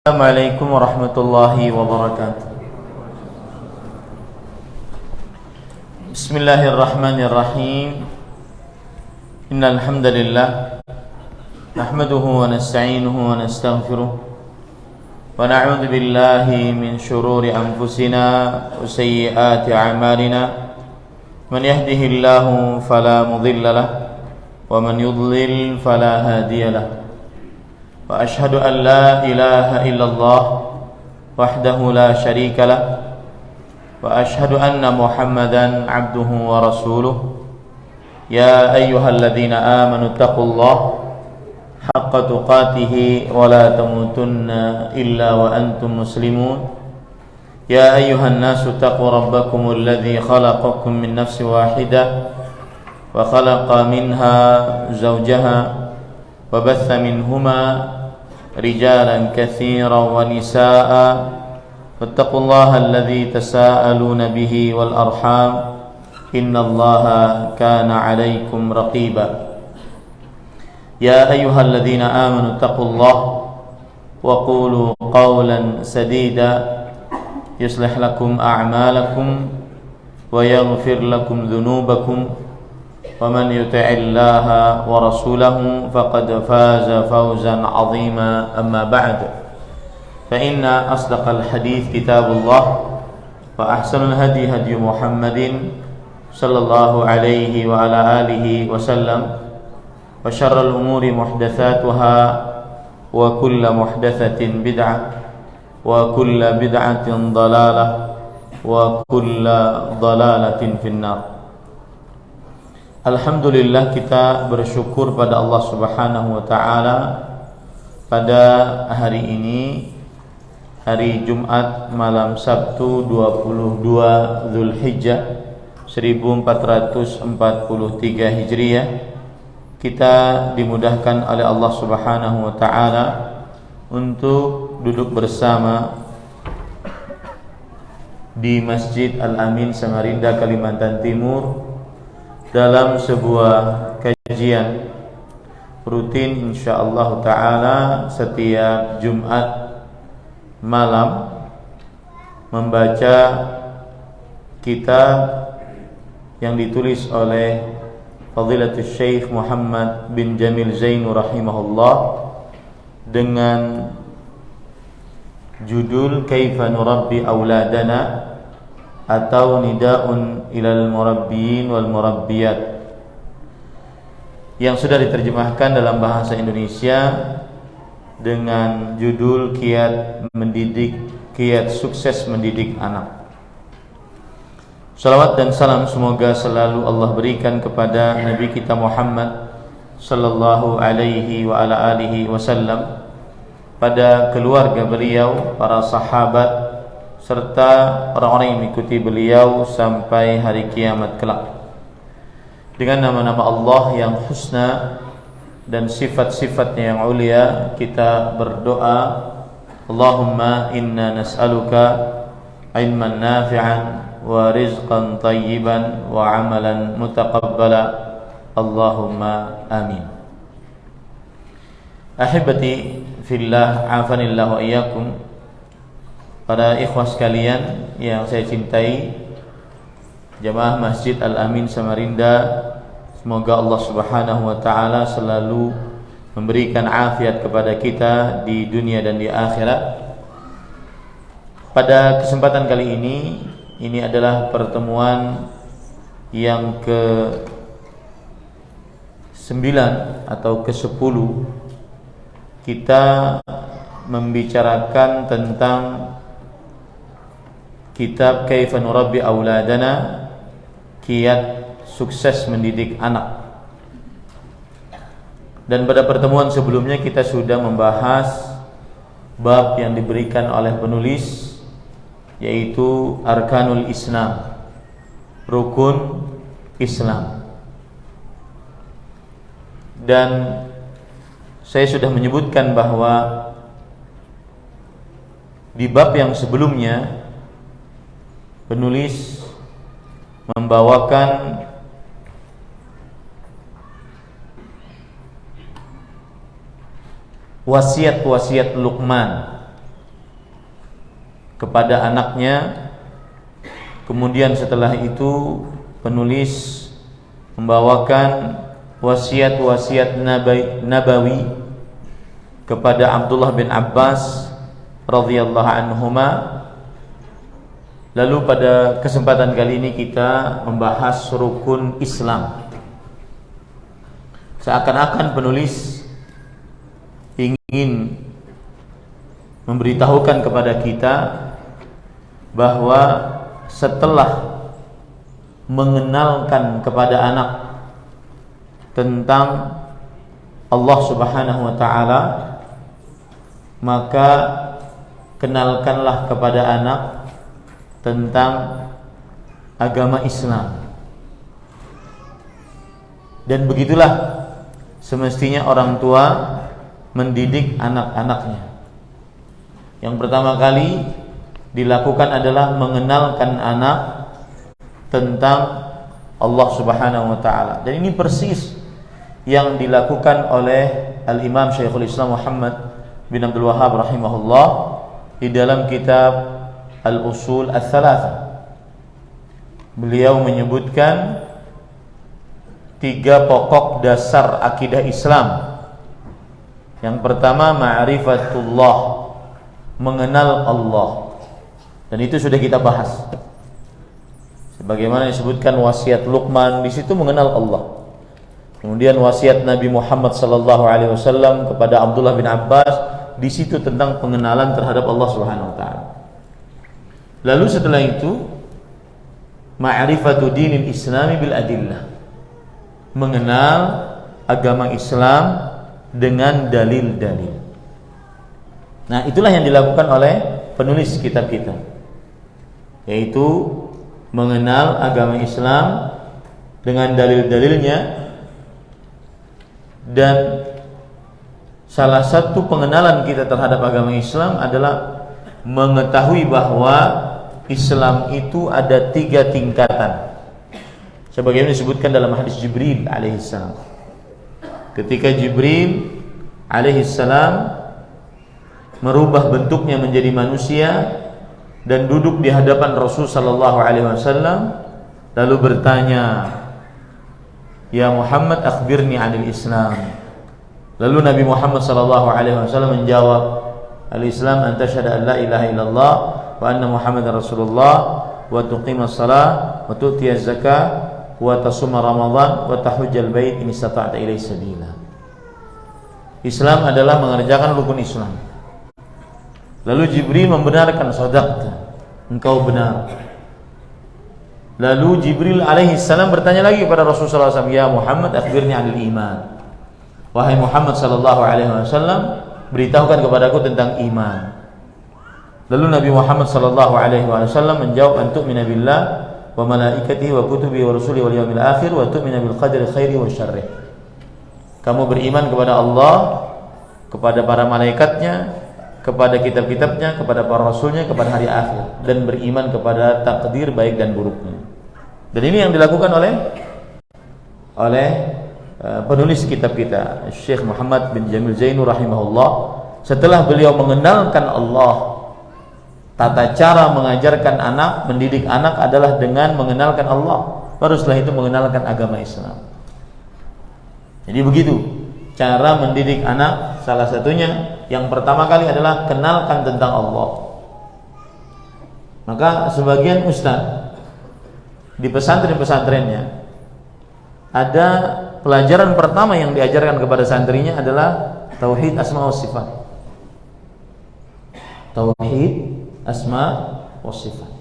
Assalamualaikum warahmatullahi wabarakatuh. Bismillahirrahmanirrahim. Innal hamdalillah nahmaduhu wa nasta'inuhu wa nastaghfiruh wa na'udzu billahi min shururi anfusina wa sayyiati a'malina. Man yahdihillahu fala mudilla lahu wa man yudlil fala hadiya lahu. Wa ashhadu an la ilaha illallah wahdahu la syarika lah wa ashhadu anna Muhammadan abduhu wa rasuluh. Ya ayyuhalladzina amanu taqullaha haqqa tuqatih wa la tamutunna illa wa antum muslimun. Ya ayyuhan nasu taqu rabbakumul ladzi khalaqakum min nafsin wahidah wa khalaqa minha zawjaha وبث منهما رجالا كثيرا ونساء واتقوا الله الذي تساءلون به والأرحام إن الله كان عليكم رقيبا. يا أيها الذين آمنوا اتقوا الله وقولوا قولا سديدا يصلح لكم أعمالكم ويغفر لكم ذنوبكم ومن يطع الله ورسوله فقد فاز فوزا عظيما. أما بعد فإن أصدق الحديث كتاب الله وأحسن الهدي هدي محمد صلى الله عليه وعلى آله وسلم وشر الأمور محدثاتها وكل محدثة بدعة وكل بدعة ضلالة وكل ضلالة في النار. Alhamdulillah, kita bersyukur pada Allah Subhanahu wa taala pada hari ini, hari Jumat malam Sabtu 22 Zulhijjah 1443 Hijriah, kita dimudahkan oleh Allah Subhanahu wa taala untuk duduk bersama di Masjid Al-Amin Samarinda, Kalimantan Timur, dalam sebuah kajian rutin insyaallah taala setiap Jumat malam, membaca kitab yang ditulis oleh Fadilatul Syekh Muhammad bin Jamil Zainu rahimahullah dengan judul Kaifa Nurabbi Auladana atau Nidaun ilal Murabbiyin wal Murabbiyat, yang sudah diterjemahkan dalam bahasa Indonesia dengan judul Kiat Sukses Mendidik Anak. Salawat dan salam semoga selalu Allah berikan kepada Nabi kita Muhammad sallallahu alaihi wa ala alihi wasallam, pada keluarga beliau, para sahabat, serta orang-orang yang mengikuti beliau sampai hari kiamat kelak. Dengan nama-nama Allah yang husna dan sifat-sifatnya yang ulia, kita berdoa, Allahumma inna nas'aluka ilman nafi'an wa rizqan tayyiban wa amalan mutaqabbala. Allahumma amin. Ahibati fillah, afanillah wa iyyakum. Para ikhwah sekalian yang saya cintai, jamaah Masjid Al-Amin Samarinda, semoga Allah Subhanahu wa taala selalu memberikan afiat kepada kita di dunia dan di akhirat. Pada kesempatan kali ini adalah pertemuan yang ke-9 atau ke-10 kita membicarakan tentang kitab Kaifa Nurabbi Auladana, Kiat Sukses Mendidik Anak. Dan pada pertemuan sebelumnya kita sudah membahas bab yang diberikan oleh penulis, yaitu Arkanul Islam, rukun Islam. Dan saya sudah menyebutkan bahwa di bab yang sebelumnya penulis membawakan wasiat-wasiat Luqman kepada anaknya. Kemudian setelah itu penulis membawakan wasiat-wasiat nabawi kepada Abdullah bin Abbas radhiyallahu anhuma. Lalu pada kesempatan kali ini kita membahas rukun Islam. Seakan-akan penulis ingin memberitahukan kepada kita bahwa setelah mengenalkan kepada anak tentang Allah Subhanahu wa ta'ala, maka kenalkanlah kepada anak tentang agama Islam. Dan begitulah semestinya orang tua mendidik anak-anaknya. Yang pertama kali dilakukan adalah mengenalkan anak tentang Allah Subhanahu wa ta'ala. Dan ini persis yang dilakukan oleh Al-Imam Syekhul Islam Muhammad bin Abdul Wahhab rahimahullah di dalam kitab Al-Usul Ats-Tsalatsa. Beliau menyebutkan 3 pokok dasar akidah Islam. Yang pertama, ma'rifatullah, mengenal Allah. Dan itu sudah kita bahas. Sebagaimana disebutkan wasiat Luqman, di situ mengenal Allah. Kemudian wasiat Nabi Muhammad sallallahu alaihi wasallam kepada Abdullah bin Abbas, di situ tentang pengenalan terhadap Allah Subhanahu wa taala. Lalu setelah itu ma'rifatu dinil Islami bil adillah, mengenal agama Islam dengan dalil-dalil. Nah, itulah yang dilakukan oleh penulis kitab kita, yaitu mengenal agama Islam dengan dalil-dalilnya. Dan salah satu pengenalan kita terhadap agama Islam adalah mengetahui bahwa Islam itu ada 3 tingkatan, sebagaimana disebutkan dalam hadis Jibril alaihissalam. Ketika Jibril alaihissalam merubah bentuknya menjadi manusia dan duduk di hadapan Rasul sallallahu alaihi wasallam, lalu bertanya, "Ya Muhammad, akhbirni 'anil Islam." Lalu Nabi Muhammad sallallahu alaihi wasallam menjawab, "Al-Islam an tashhadu an la ilaha illallah wa anna Muhammadar Rasulullah wa tuqimas shalah wa tu'tiyaz zakah wa tasuma Ramadan wa tahujjal bait in istata'ta ilaihi sabila." Islam adalah mengerjakan rukun Islam. Lalu Jibril membenarkan, "Shadaqta, engkau benar." Lalu Jibril alaihi salam bertanya lagi kepada Rasulullah SAW, "Ya Muhammad, akhbirni 'anil iman." Wahai Muhammad sallallahu alaihi wasallam, beritahukan kepadaku tentang iman. Lalu Nabi Muhammad sallallahu alaihi wasallam menjawab, "An tu'mina billah wa malaikatihi wa kutubihi wa rusulihi wal yawmil akhir wa tu'mina bil qadri khairihi wa syarrih." Kamu beriman kepada Allah, kepada para malaikatnya, kepada kitab-kitabnya, kepada para rasulnya, kepada hari akhir, dan beriman kepada takdir baik dan buruknya. Dan ini yang dilakukan oleh penulis kitab kita, Syekh Muhammad bin Jamil Zainu rahimahullah. Setelah beliau mengenalkan Allah, tata cara mengajarkan anak, mendidik anak adalah dengan mengenalkan Allah. Baru setelah itu mengenalkan agama Islam. Jadi begitu cara mendidik anak. Salah satunya yang pertama kali adalah kenalkan tentang Allah. Maka sebagian ustaz di pesantren-pesantrennya ada pelajaran pertama yang diajarkan kepada santrinya adalah tauhid asma wa sifat. Tauhid asma wa sifat.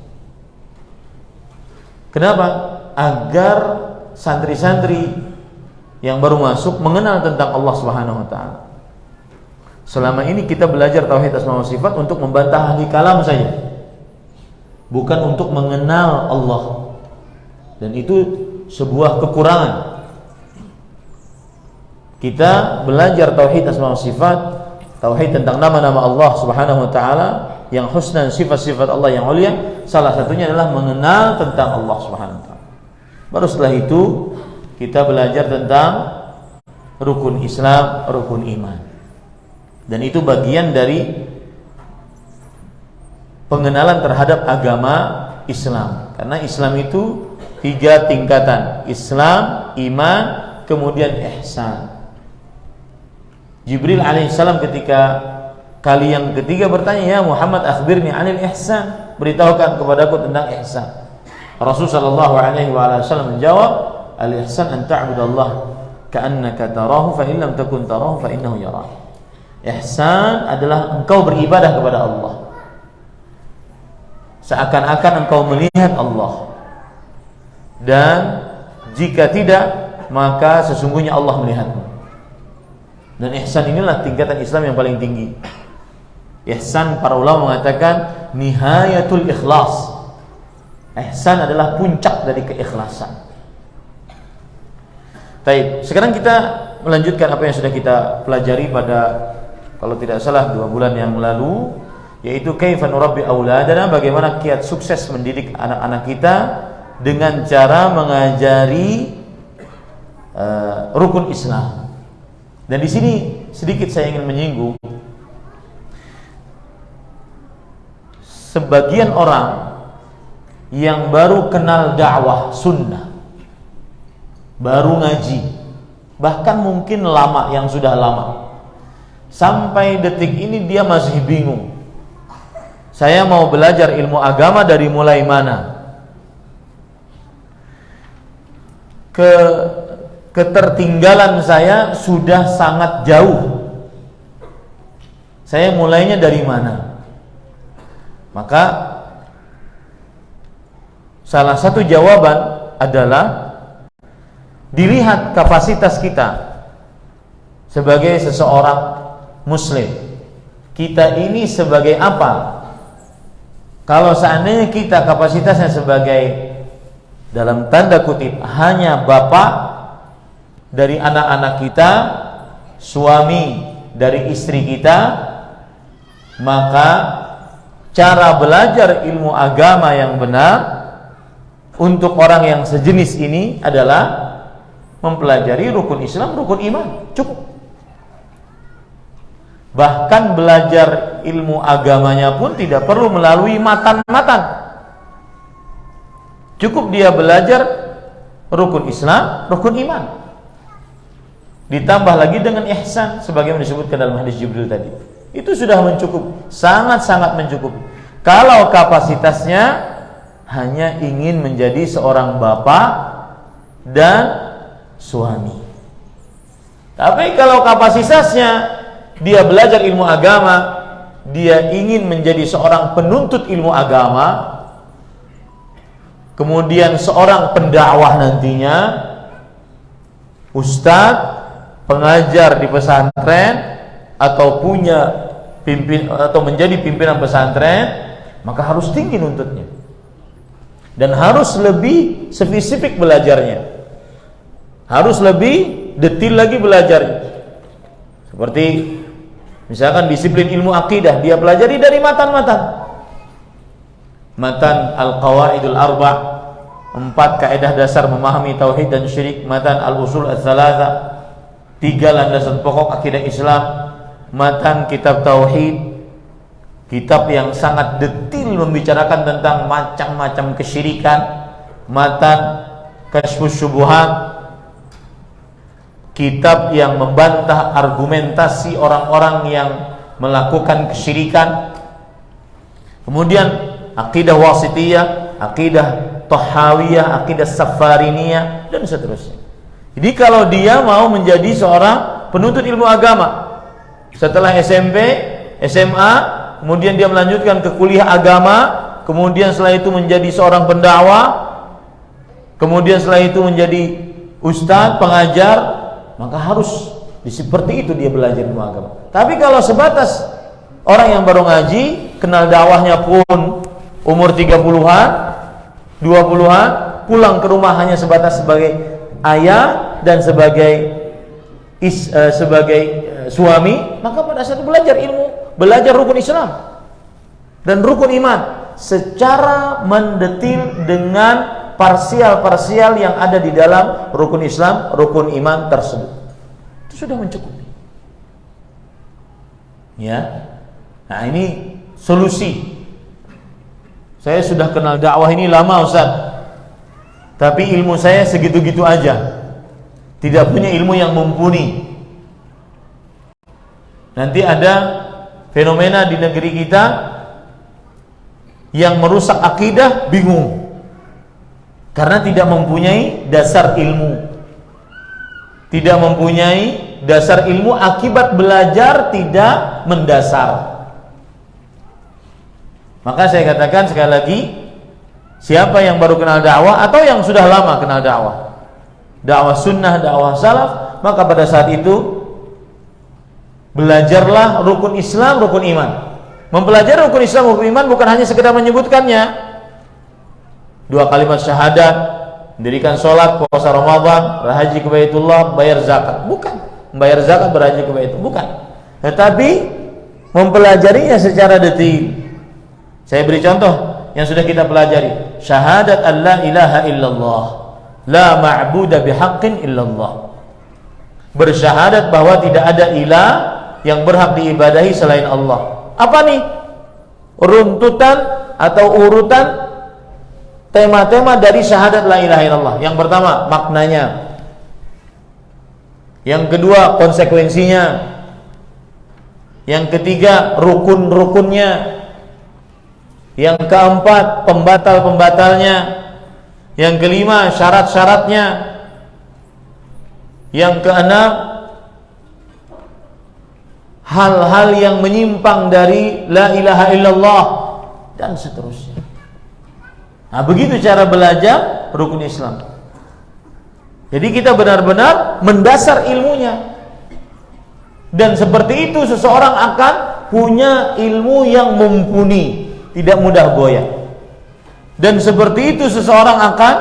Kenapa? Agar santri-santri yang baru masuk mengenal tentang Allah Subhanahu wa taala. Selama ini kita belajar tauhid asma wa sifat untuk membantah ahli kalam saja, bukan untuk mengenal Allah. Dan itu sebuah kekurangan. Kita belajar tauhid asma wa sifat, tauhid tentang nama-nama Allah Subhanahu wa taala yang husna, sifat-sifat Allah yang mulia. Salah satunya adalah mengenal tentang Allah Subhanahu wa taala. Baru setelah itu kita belajar tentang rukun Islam, rukun iman. Dan itu bagian dari pengenalan terhadap agama Islam. Karena Islam itu 3 tingkatan: Islam, iman, kemudian ihsan. Jibril alaihissalam ketika kali yang ketiga bertanya, "Ya Muhammad, akhbirni 'anil ihsan." Beritahukan kepadaku tentang ihsan. Rasul sallallahu alaihi wasallam menjawab, "Al-ihsan an ta'budallah ka'annaka tarahu fa in lam takun tarahu fa innahu yarak." Ihsan adalah engkau beribadah kepada Allah seakan-akan engkau melihat Allah, dan jika tidak maka sesungguhnya Allah melihatmu. Dan ihsan inilah tingkatan Islam yang paling tinggi. Ihsan, para ulama mengatakan nihayatul ikhlas. Ihsan adalah puncak dari keikhlasan. Baik, sekarang kita melanjutkan apa yang sudah kita pelajari pada, kalau tidak salah, 2 bulan yang lalu, yaitu kaifa nurabbi auladana, bagaimana kiat sukses mendidik anak-anak kita dengan cara mengajari rukun Islam. Dan di sini sedikit saya ingin menyinggung, sebagian orang yang baru kenal dakwah sunnah, baru ngaji, bahkan mungkin lama, yang sudah lama, sampai detik ini dia masih bingung. Saya mau belajar ilmu agama dari mulai mana? Ketertinggalan saya sudah sangat jauh. Saya mulainya dari mana? Maka salah satu jawaban adalah dilihat kapasitas kita sebagai seseorang muslim. Kita ini sebagai apa? Kalau seandainya kita kapasitasnya sebagai, dalam tanda kutip, hanya bapak dari anak-anak kita, suami dari istri kita, maka cara belajar ilmu agama yang benar untuk orang yang sejenis ini adalah mempelajari rukun Islam, rukun iman, cukup. Bahkan belajar ilmu agamanya pun tidak perlu melalui matan-matan. Cukup dia belajar rukun Islam, rukun iman, ditambah lagi dengan ihsan sebagaimana disebutkan dalam hadis Jibril tadi. Itu sudah mencukupi, sangat-sangat mencukupi. Kalau kapasitasnya hanya ingin menjadi seorang bapak dan suami. Tapi kalau kapasitasnya dia belajar ilmu agama, dia ingin menjadi seorang penuntut ilmu agama, kemudian seorang pendakwah nantinya, ustadz, pengajar di pesantren, atau punya atau menjadi pimpinan pesantren, maka harus tinggi nuntutnya dan harus lebih spesifik belajarnya, harus lebih detail lagi belajarnya. Seperti misalkan disiplin ilmu akidah, dia pelajari dari matan Al-Qawaidul Arba', 4 kaidah dasar memahami tauhid dan syirik, matan Al-Usul Ats-Tsalatsa, 3 landasan pokok akidah Islam, matan kitab tauhid, kitab yang sangat detail membicarakan tentang macam-macam kesyirikan, matan Kasyfus Syubuhat, kitab yang membantah argumentasi orang-orang yang melakukan kesyirikan, kemudian akidah wasitiyah, akidah tahawiyah, akidah safariniyah, dan seterusnya. Jadi kalau dia mau menjadi seorang penuntut ilmu agama, setelah SMP, SMA, kemudian dia melanjutkan ke kuliah agama, kemudian setelah itu menjadi seorang pendakwah, kemudian setelah itu menjadi ustadz, pengajar, maka harus seperti itu dia belajar ilmu agama. Tapi kalau sebatas orang yang baru ngaji, kenal dakwahnya pun umur 30-an, 20-an, pulang ke rumah hanya sebatas sebagai ayah dan sebagai suami, maka pada saat belajar ilmu, belajar rukun Islam dan rukun iman secara mendetil dengan parsial-parsial yang ada di dalam rukun Islam, rukun iman tersebut, itu sudah mencukupi. Ya, nah ini solusi Saya sudah kenal dakwah ini lama Ustaz, tapi ilmu saya segitu-gitu aja, tidak punya ilmu yang mumpuni. Nanti ada fenomena di negeri kita yang merusak akidah, bingung karena tidak mempunyai dasar ilmu. Tidak mempunyai dasar ilmu akibat belajar tidak mendasar. Maka saya katakan sekali lagi, siapa yang baru kenal dakwah atau yang sudah lama kenal dakwah, dakwah sunnah, dakwah salaf, maka pada saat itu belajarlah rukun Islam, rukun iman. Mempelajari rukun Islam, rukun iman bukan hanya sekedar menyebutkannya, 2 kalimat syahadat, mendirikan sholat, puasa Ramadan, berhaji ke Baitullah, bayar zakat. Bukan membayar zakat, berhaji ke Baitullah, bukan. Tetapi mempelajarinya secara detil. Saya beri contoh yang sudah kita pelajari, syahadat an la ilaha illallah, la ma'buda bihaqqin illallah. Bersyahadat bahwa tidak ada ilah yang berhak diibadahi selain Allah. Apa nih runtutan atau urutan tema-tema dari syahadat la ilaha illallah? Yang pertama, maknanya. Yang kedua, konsekuensinya. Yang ketiga, rukun-rukunnya. Yang keempat, pembatal-pembatalnya. Yang kelima, syarat-syaratnya. Yang keenam, hal-hal yang menyimpang dari la ilaha illallah, dan seterusnya. Nah, begitu cara belajar rukun Islam. Jadi kita benar-benar mendasar ilmunya. Dan seperti itu seseorang akan punya ilmu yang mumpuni, tidak mudah goyah. Dan seperti itu seseorang akan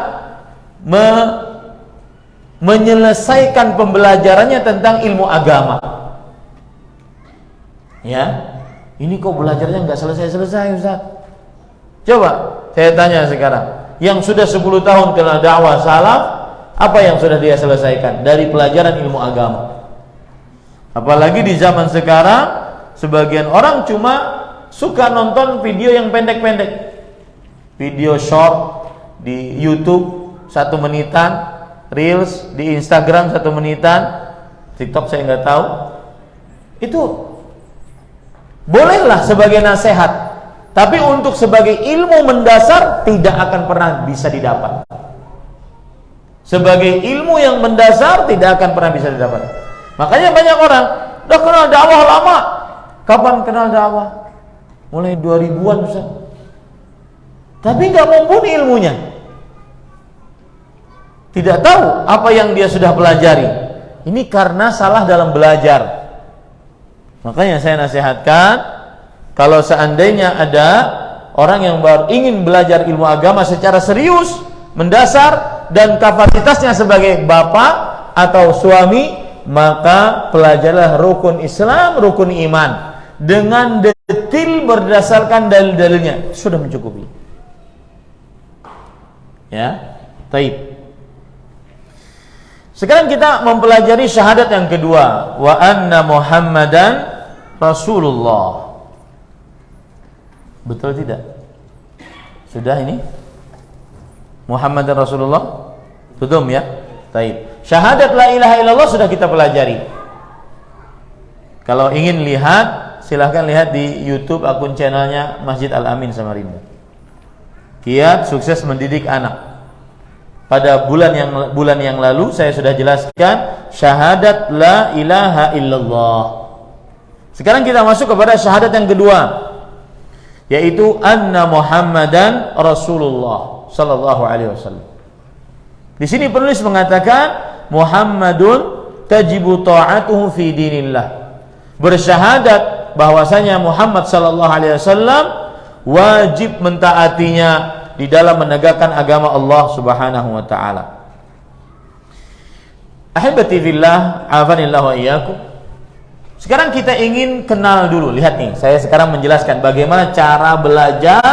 menyelesaikan pembelajarannya tentang ilmu agama. Ya, ini kok belajarnya nggak selesai-selesai Ustaz? Coba saya tanya sekarang, yang sudah 10 tahun kenal dakwah salaf, apa yang sudah dia selesaikan dari pelajaran ilmu agama? Apalagi di zaman sekarang, sebagian orang cuma suka nonton video yang pendek-pendek, video short di YouTube 1 menitan, reels di Instagram 1 menitan, TikTok saya nggak tahu. Itu bolehlah sebagai nasihat, tapi untuk sebagai ilmu mendasar tidak akan pernah bisa didapat. Sebagai ilmu yang mendasar tidak akan pernah bisa didapat. Makanya banyak orang udah kenal dakwah lama. Kapan kenal dakwah? Mulai 2000-an Ustaz. Tapi nggak mumpuni ilmunya. Tidak tahu apa yang dia sudah pelajari. Ini karena salah dalam belajar. Makanya saya nasihatkan, kalau seandainya ada orang yang baru ingin belajar ilmu agama secara serius, mendasar, dan kapasitasnya sebagai bapak atau suami, maka pelajarlah rukun Islam, rukun iman dengan detil berdasarkan dalil-dalilnya, sudah mencukupi. Ya, taib. Sekarang kita mempelajari syahadat yang kedua, wa anna Muhammadan Rasulullah. Betul tidak? Sudah ini? Muhammadan Rasulullah? Tudum ya? Taib. Syahadat la ilaha illallah sudah kita pelajari. Kalau ingin lihat, silahkan lihat di YouTube akun channelnya Masjid Al-Amin Samarinda. Kiat sukses mendidik anak. Pada bulan yang lalu saya sudah jelaskan syahadat la ilaha illallah. Sekarang kita masuk kepada syahadat yang kedua, yaitu anna Muhammadan Rasulullah sallallahu alaihi wasallam. Di sini penulis mengatakan Muhammadun tajibu ta'atuhu fi dinillah. Bersyahadat bahwasanya Muhammad sallallahu alaihi wasallam wajib mentaatinya di dalam menegakkan agama Allah Subhanahu wa taala. Ahibati fillah, afanillah wa iyyakum. Sekarang kita ingin kenal dulu. Lihat nih, saya sekarang menjelaskan bagaimana cara belajar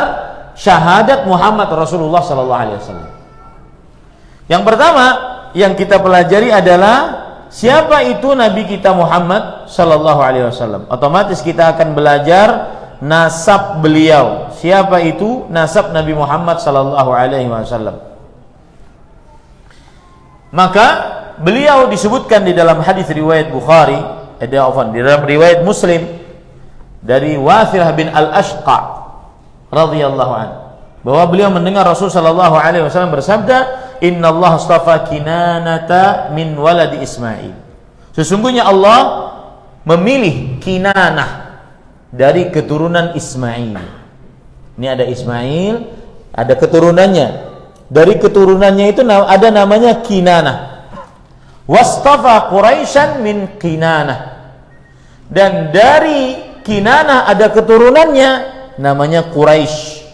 syahadat Muhammad Rasulullah sallallahu alaihi wasallam. Yang pertama yang kita pelajari adalah siapa itu Nabi kita Muhammad sallallahu alaihi wasallam. Otomatis kita akan belajar nasab beliau. Siapa itu? Nasab Nabi Muhammad sallallahu alaihi wasallam. Maka beliau disebutkan di dalam hadis riwayat Bukhari, di dalam riwayat Muslim dari Wathilah bin Al-Ashqa radhiyallahu anhu, bahwa beliau mendengar Rasul sallallahu alaihi wasallam bersabda, "Innallaha astafa Kinanata min waladi Ismail." Sesungguhnya Allah memilih Kinanah dari keturunan Ismail. Ini ada Ismail, ada keturunannya. Dari keturunannya itu ada namanya Kinanah. Wastafa Quraisyan min Kinanah. Dan dari Kinanah ada keturunannya namanya Quraisy.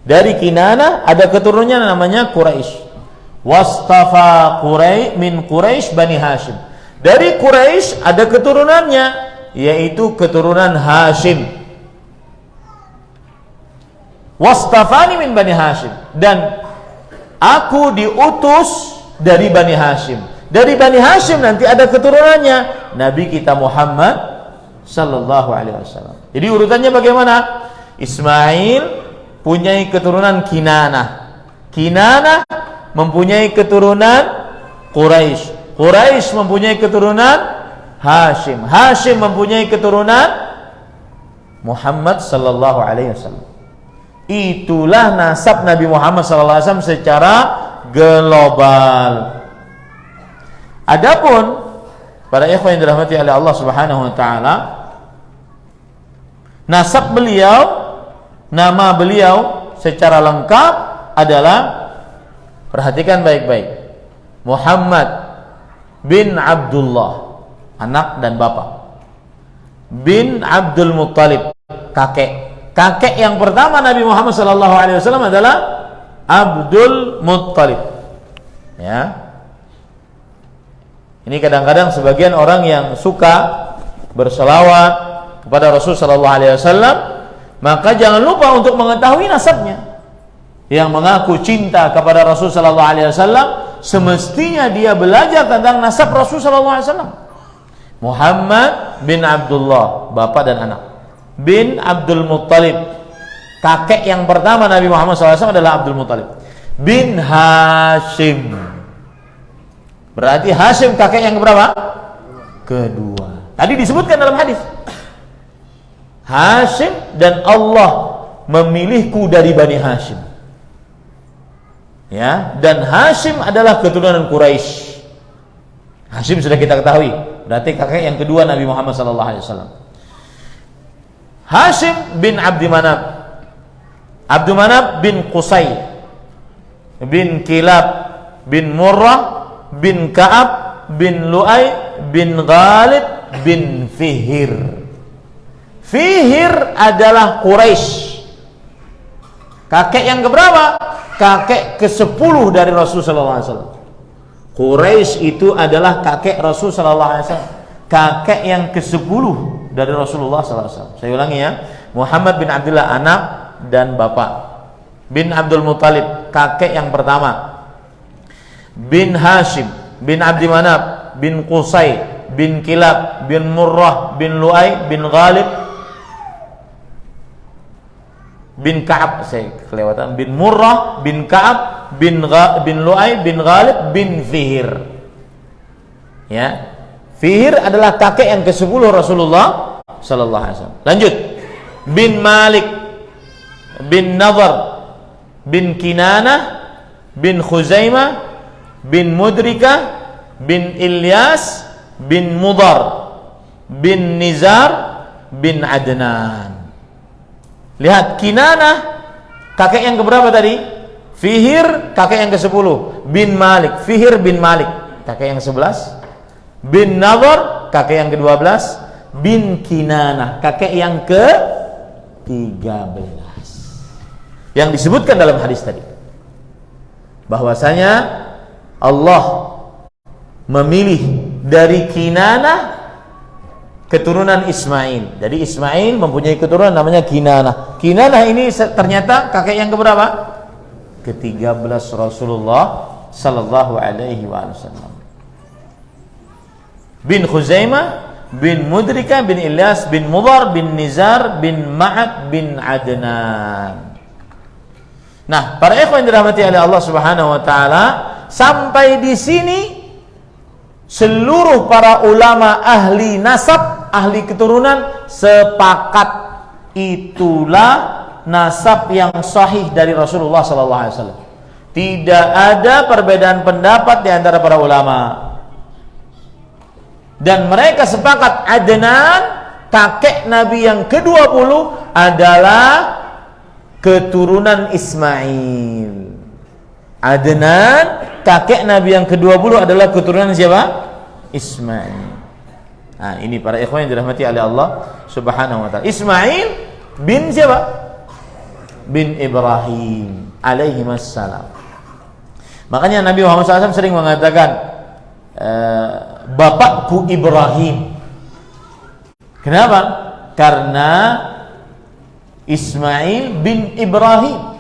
Dari Kinanah ada keturunannya namanya Quraisy. Wastafa min Quraisy Bani Hashim. Dari Quraisy ada keturunannya, yaitu keturunan Hashim. Wastafani min Bani Hashim, dan aku diutus dari Bani Hashim. Dari Bani Hashim nanti ada keturunannya Nabi kita Muhammad sallallahu alaihi wasallam. Jadi urutannya bagaimana? Ismail punyai keturunan Kinanah. Kinanah mempunyai keturunan Quraisy. Quraisy mempunyai keturunan Hashim. Hashim mempunyai keturunan Muhammad sallallahu alaihi wasallam. Itulah nasab Nabi Muhammad sallallahu alaihi wasallam secara global. Adapun para ikhwan yang dirahmati oleh Allah Subhanahu wa taala, nasab beliau, nama beliau secara lengkap adalah, perhatikan baik-baik, Muhammad bin Abdullah, anak dan bapak, bin Abdul Muttalib, kakek. Kakek yang pertama Nabi Muhammad sallallahu alaihi wasallam adalah Abdul Muttalib. Ya. Ini kadang-kadang sebagian orang yang suka berselawat kepada Rasul sallallahu alaihi wasallam, maka jangan lupa untuk mengetahui nasabnya. Yang mengaku cinta kepada Rasul sallallahu alaihi wasallam, semestinya dia belajar tentang nasab Rasul sallallahu alaihi wasallam. Muhammad bin Abdullah, bapak dan anak. Bin Abdul Muttalib, kakek yang pertama Nabi Muhammad SAW adalah Abdul Muttalib. Bin Hashim, berarti Hashim kakek yang berapa? Kedua. Tadi disebutkan dalam hadis, Hashim, dan Allah memilihku dari Bani Hashim. Ya, dan Hashim adalah keturunan Quraisy. Hashim sudah kita ketahui, berarti kakek yang kedua Nabi Muhammad SAW. Hashim bin Abdi Manaf, Abdul Manaf bin Qusay, bin Kilab, bin Murrah, bin Ka'ab, bin Lu'ay, bin Ghalib, bin Fihir. Fihir adalah Quraisy. Kakek yang keberapa? Kakek ke-10 dari Rasulullah SAW. Quraisy itu adalah kakek Rasul sallallahu alaihi wasallam, kakek yang ke-10 dari Rasulullah sallallahu alaihi wasallam. Saya ulangi ya. Muhammad bin Abdullah, anak dan bapak. Bin Abdul Muttalib, kakek yang pertama. Bin Hashim, bin Abdi Manaf, bin Qusay, bin Kilab, bin Murrah, bin Lu'ay, bin Ghalib, bin Ka'ab, saya kelewatan, bin Murrah, bin Ka'ab, bin Lu'ay, bin Ghalib, bin Fihir. Ya, Fihir adalah kakek yang ke-10 Rasulullah sallallahu alaihi wasallam. Lanjut. Bin Malik, bin Nadhr, bin Kinanah, bin Khuzaimah, bin Mudrikah, bin Ilyas, bin Mudar, bin Nizar, bin Adnan. Lihat, Kinanah kakek yang keberapa tadi? Fihir kakek yang ke-10. Bin Malik, Fihir bin Malik kakek yang ke-11. Bin Nadhr kakek yang ke-12. Bin Kinanah kakek yang ke-13. Yang disebutkan dalam hadis tadi, bahwasanya Allah memilih dari Kinanah keturunan Ismail. Jadi Ismail mempunyai keturunan namanya Kinanah. Kinanah ini ternyata kakek yang keberapa? Ke-13 Rasulullah sallallahu alaihi wasallam. Bin Khuzaimah bin Mudrika bin Ilyas bin Mudhar bin Nizar bin Ma'ad bin Adnan. Nah, para ikhwan yang dirahmati oleh Allah Subhanahu wa taala, sampai di sini seluruh para ulama ahli nasab, ahli keturunan sepakat itulah nasab yang sahih dari Rasulullah sallallahu alaihi wasallam. Tidak ada perbedaan pendapat di antara para ulama. Dan mereka sepakat Adnan, kakek Nabi yang ke-20 adalah keturunan Ismail. Adnan, kakek Nabi yang ke-20 adalah keturunan siapa? Ismail. Nah, ini para ikhwan yang dirahmati oleh Allah Subhanahu wa taala. Ismail bin siapa? Bin Ibrahim alaihi wassalam. Makanya Nabi Muhammad SAW sering mengatakan bapakku Ibrahim. Kenapa? Karena Ismail bin Ibrahim.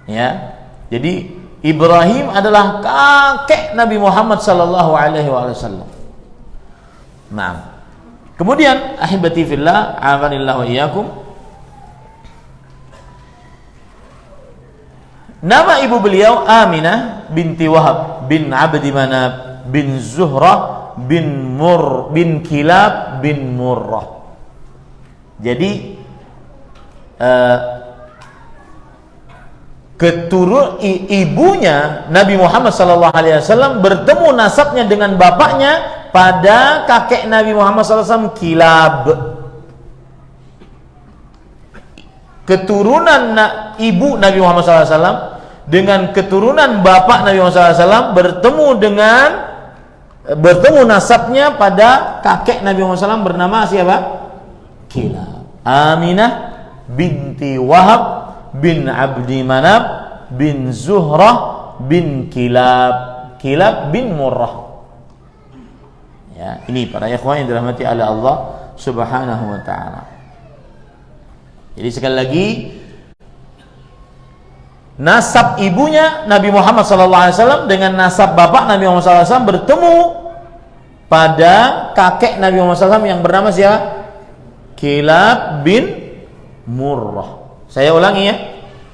Ya. Jadi Ibrahim adalah kakek Nabi Muhammad sallallahu alaihi wasallam. Nah. Kemudian ahibati fillah, a'anillahu wa iyyakum. Nama ibu beliau Aminah binti Wahab bin Abdi Manab bin Zuhrah bin Kilab bin Murrah. Jadi ibunya Nabi Muhammad SAW bertemu nasabnya dengan bapaknya pada kakek Nabi Muhammad SAW, Kilab. Keturunan ibu Nabi Muhammad SAW dengan keturunan bapak Nabi Muhammad SAW bertemu nasabnya pada kakek Nabi Muhammad SAW bernama siapa? Kilab. Aminah binti Wahab bin Abdi Manab bin Zuhrah bin Kilab bin Murrah. Ya, ini para ikhwan yang dirahmati oleh Allah Subhanahu wa taala. Jadi sekali lagi, nasab ibunya Nabi Muhammad SAW dengan nasab bapak Nabi Muhammad SAW bertemu pada kakek Nabi Muhammad SAW yang bernama siapa? Kilab bin Murrah. Saya ulangi ya,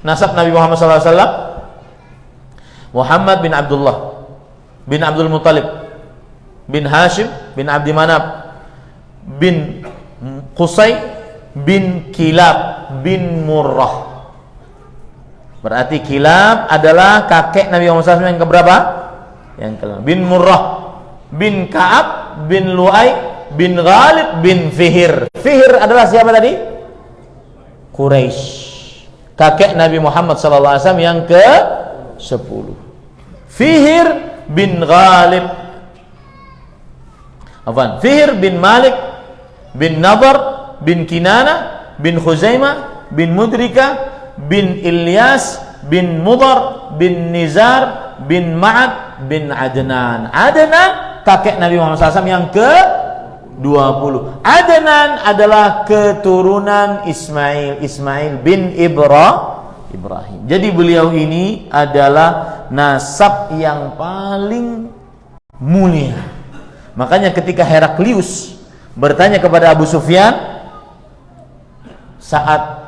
nasab Nabi Muhammad SAW: Muhammad bin Abdullah bin Abdul Muttalib bin Hashim bin Abdi Manab bin Qusay bin Kilab bin Murrah. Berarti Kilab adalah kakek Nabi Muhammad SAW yang keberapa? Yang kelima. Bin Murrah bin Ka'ab bin Lu'ay bin Ghalib bin Fihir. Fihir adalah siapa tadi? Quraisy. Kakek Nabi Muhammad SAW yang ke-10. Fihir bin Ghalib, Fihir bin Malik bin Nadar bin Kinana bin Khuzaimah bin Mudrika bin Ilyas bin Mudhar bin Nizar bin Ma'ad bin Adnan. Adnan kakek Nabi Muhammad SAW yang ke-20. Adnan adalah keturunan Ismail bin Ibrahim. Jadi beliau ini adalah nasab yang paling mulia. Makanya ketika Heraklius bertanya kepada Abu Sufyan saat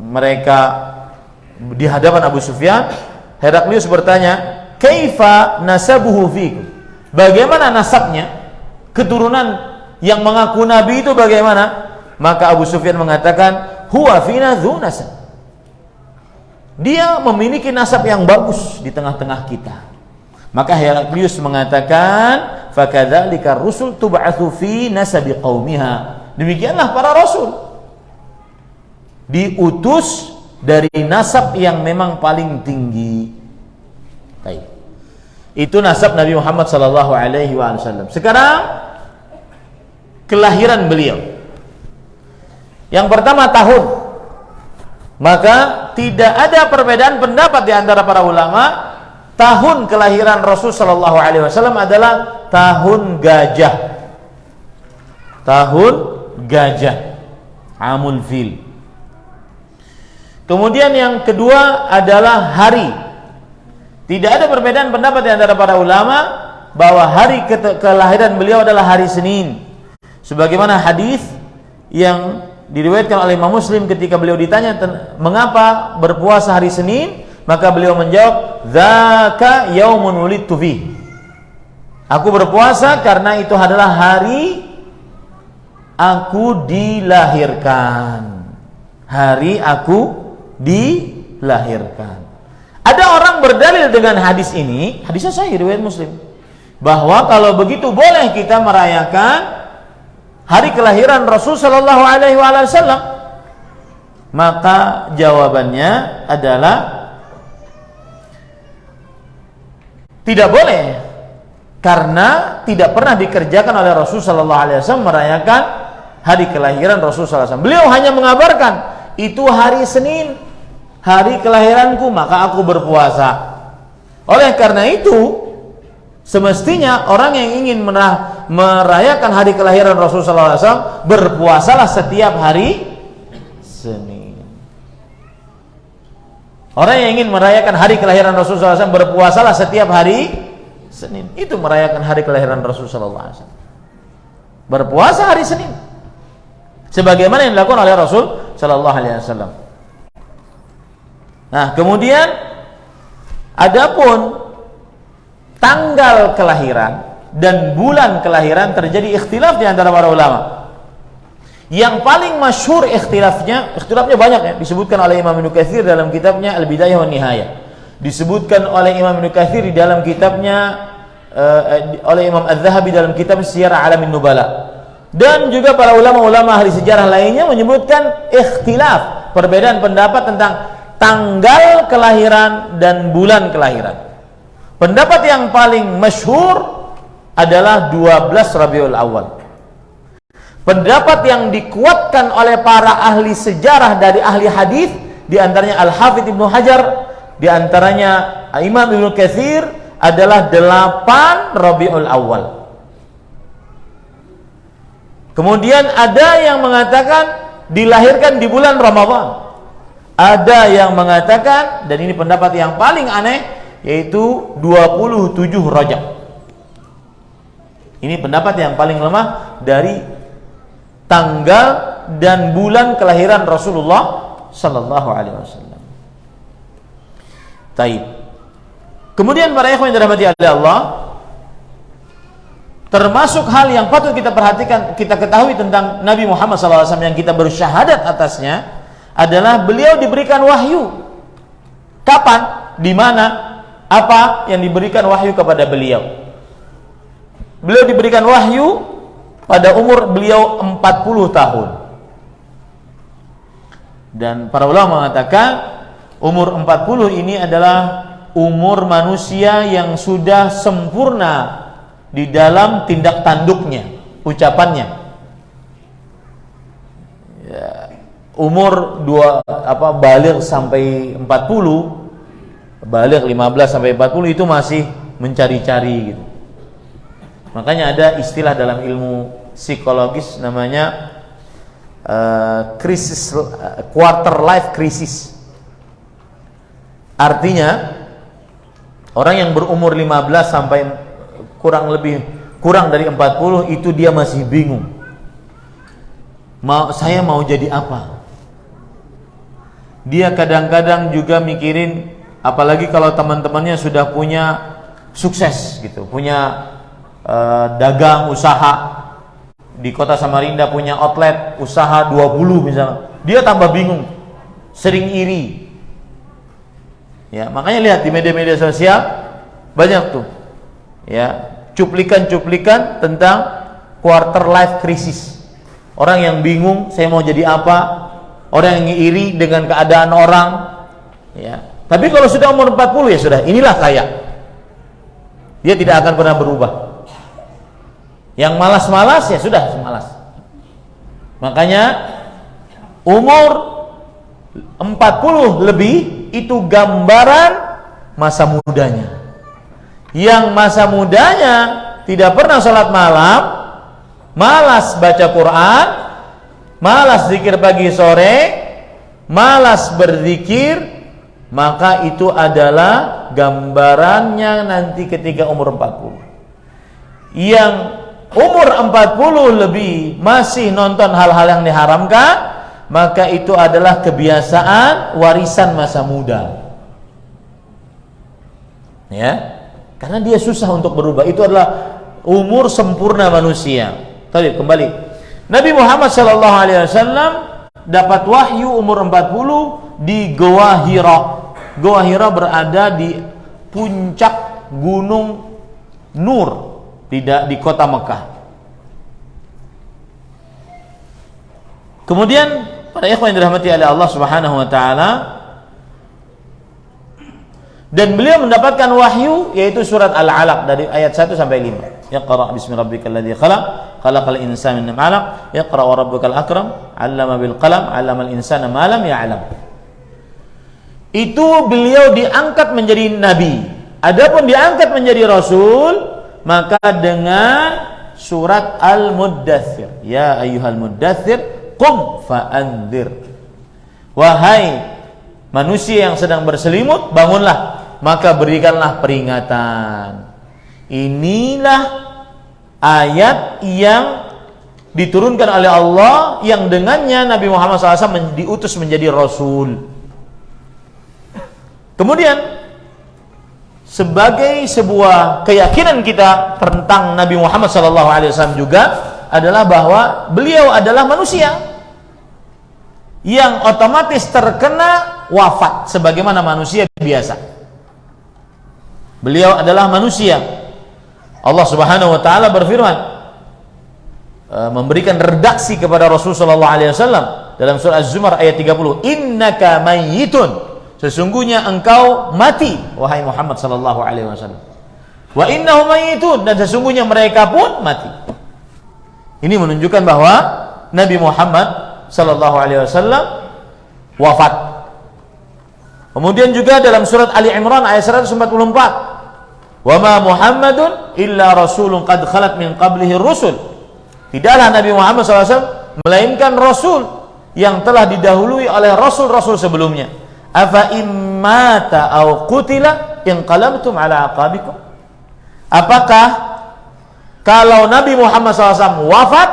mereka di hadapan Abu Sufyan, Heraklius bertanya, "Kaifa nasabuhu fikum?" Bagaimana nasabnya? Keturunan yang mengaku nabi itu bagaimana? Maka Abu Sufyan mengatakan, "Huwa fina dzu nasab." Dia memiliki nasab yang bagus di tengah-tengah kita. Maka Heraklius mengatakan, "Fakadzalika ar-rusul tub'atsu fi nasabi qaumiha." Demikianlah para rasul diutus dari nasab yang memang paling tinggi. Baik. Itu nasab Nabi Muhammad sallallahu alaihi wasallam. Sekarang kelahiran beliau. Yang pertama tahun. Maka tidak ada perbedaan pendapat di antara para ulama. Tahun kelahiran Rasul sallallahu alaihi wasallam adalah tahun gajah. Tahun gajah. Amul fil. Kemudian yang kedua adalah hari. Tidak ada perbedaan pendapat di antara para ulama bahwa hari kelahiran beliau adalah hari Senin. Sebagaimana hadis yang diriwayatkan oleh Imam Muslim ketika beliau ditanya mengapa berpuasa hari Senin, maka beliau menjawab, "Dzaka yaumun wulidtu fi." Aku berpuasa karena itu adalah hari aku dilahirkan. Hari aku dilahirkan. Ada orang berdalil dengan hadis ini, hadisnya sahih riwayat Muslim, bahwa kalau begitu boleh kita merayakan hari kelahiran Rasul sallallahu alaihi wasallam. Maka jawabannya adalah tidak boleh, karena tidak pernah dikerjakan oleh Rasul sallallahu alaihi wasallam merayakan hari kelahiran Rasul sallallahu alaihi wasallam. Beliau hanya mengabarkan itu hari Senin, hari kelahiranku, maka aku berpuasa. Oleh karena itu, semestinya orang yang ingin merayakan hari kelahiran Rasulullah SAW berpuasalah setiap hari Senin. Orang yang ingin merayakan hari kelahiran Rasulullah SAW berpuasalah setiap hari Senin. Itu merayakan hari kelahiran Rasulullah SAW. Berpuasa hari Senin, sebagaimana yang dilakukan oleh Rasul Sallallahu Alaihi Wasallam. Nah, kemudian adapun tanggal kelahiran dan bulan kelahiran terjadi ikhtilaf di antara para ulama. Yang paling masyhur ikhtilafnya banyak ya, disebutkan oleh Imam Ibnu Katsir dalam kitabnya Al-Bidayah wan Nihayah. Disebutkan oleh Imam Ibnu Katsir di dalam kitabnya oleh Imam Az-Zahabi dalam kitab Syiar Alamin Nubala. Dan juga para ulama-ulama ahli sejarah lainnya menyebutkan ikhtilaf, perbedaan pendapat tentang tanggal kelahiran dan bulan kelahiran. Pendapat yang paling masyhur adalah 12 Rabiul Awal. Pendapat yang dikuatkan oleh para ahli sejarah dari ahli hadis, di antaranya Al-Hafidz Ibnu Hajar, di antaranya Imam Ibnu Katsir, adalah 8 Rabiul Awal. Kemudian ada yang mengatakan dilahirkan di bulan Ramadan. Ada yang mengatakan, dan ini pendapat yang paling aneh, yaitu 27 Rajab. Ini pendapat yang paling lemah dari tanggal dan bulan kelahiran Rasulullah sallallahu alaihi wasallam. Taib. Kemudian para ikhwan yang dirahmati Allah, termasuk hal yang patut kita perhatikan, kita ketahui tentang Nabi Muhammad SAW yang kita bersyahadat atasnya adalah beliau diberikan wahyu. Kapan? Di mana? Apa yang diberikan wahyu kepada beliau? Beliau diberikan wahyu pada umur beliau 40 tahun. Dan para ulama mengatakan umur 40 ini adalah umur manusia yang sudah sempurna di dalam tindak tanduknya, ucapannya. Ya, umur baligh sampai 40, baligh 15 sampai 40 itu masih mencari-cari gitu. Makanya ada istilah dalam ilmu psikologis namanya krisis, quarter life crisis. Artinya orang yang berumur 15 sampai kurang dari 40 itu dia masih bingung. Saya mau jadi apa? Dia kadang-kadang juga mikirin, apalagi kalau teman-temannya sudah punya sukses gitu, punya dagang usaha di kota Samarinda, punya outlet usaha 20 misalnya. Dia tambah bingung, sering iri. Ya, makanya lihat di media-media sosial banyak tuh ya cuplikan-cuplikan tentang quarter life crisis. Orang yang bingung saya mau jadi apa, orang yang iri dengan keadaan orang ya. Tapi kalau sudah umur 40 ya sudah, inilah saya. Dia tidak akan pernah berubah. Yang malas-malas ya sudah malas. Makanya umur 40 lebih itu gambaran masa mudanya. Yang masa mudanya tidak pernah sholat malam, malas baca Quran, malas zikir pagi sore, malas berzikir, maka itu adalah gambarannya nanti ketika umur 40. yang umur 40 lebih masih nonton hal-hal yang diharamkan, maka itu adalah kebiasaan warisan masa muda. Ya, karena dia susah untuk berubah. Itu adalah umur sempurna manusia. Tadi kembali, Nabi Muhammad SAW dapat wahyu umur 40 di Goa Hira. Goa Hira berada di puncak Gunung Nur di kota Mekah. Kemudian para ikhwan yang dirahmati oleh Allah Subhanahu wa taala, dan beliau mendapatkan wahyu yaitu surat Al-Alaq dari ayat 1 sampai 5. Iqra bismi rabbikal ladzi khalaq, khalaqal insana min 'alaq, iqra wa rabbukal akram, 'allama bil qalam, 'allamal insana ma lam ya'lam. Itu beliau diangkat menjadi nabi. Adapun diangkat menjadi rasul, maka dengan surat Al-Muddatsir. Ya ayyuhal muddatsir, qum fa'andzir. Wahai manusia yang sedang berselimut, bangunlah, maka berikanlah peringatan. Inilah ayat yang diturunkan oleh Allah, yang dengannya Nabi Muhammad SAW diutus menjadi rasul. Kemudian sebagai sebuah keyakinan kita tentang Nabi Muhammad SAW juga adalah bahwa beliau adalah manusia yang otomatis terkena wafat sebagaimana manusia biasa. Beliau adalah manusia. Allah Subhanahu wa taala berfirman, memberikan redaksi kepada Rasulullah SAW dalam surah Az-Zumar ayat 30, innaka mayyitun, sesungguhnya engkau mati wahai Muhammad sallallahu alaihi wasallam, wa innahum mayyitun, dan sesungguhnya mereka pun mati. Ini menunjukkan bahwa Nabi Muhammad sallallahu alaihi wasallam wafat. Kemudian juga dalam surat Ali Imran ayat 144, wa ma Muhammadun illa rasulun qad khalat min qablihi rusul, tidaklah Nabi Muhammad SAW melainkan rasul yang telah didahului oleh rasul-rasul sebelumnya. Afa immata au qutila inqalabtum ala aqabikum, apakah kalau Nabi Muhammad SAW wafat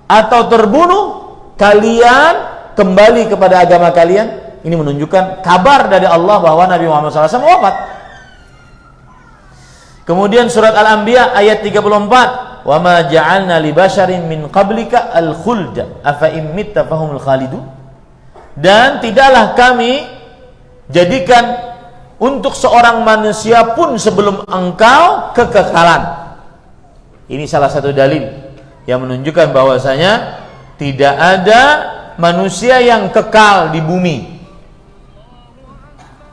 atau terbunuh, kalian kembali kepada agama kalian? Ini menunjukkan kabar dari Allah bahwa Nabi Muhammad SAW wafat. Kemudian surat Al-Anbiya ayat 34, wa ma ja'alna li basharin min qablika al-khulda afa in mitta fahumul khalidun, dan tidaklah kami jadikan untuk seorang manusia pun sebelum engkau kekekalan. Ini salah satu dalil yang menunjukkan bahwasanya tidak ada manusia yang kekal di bumi.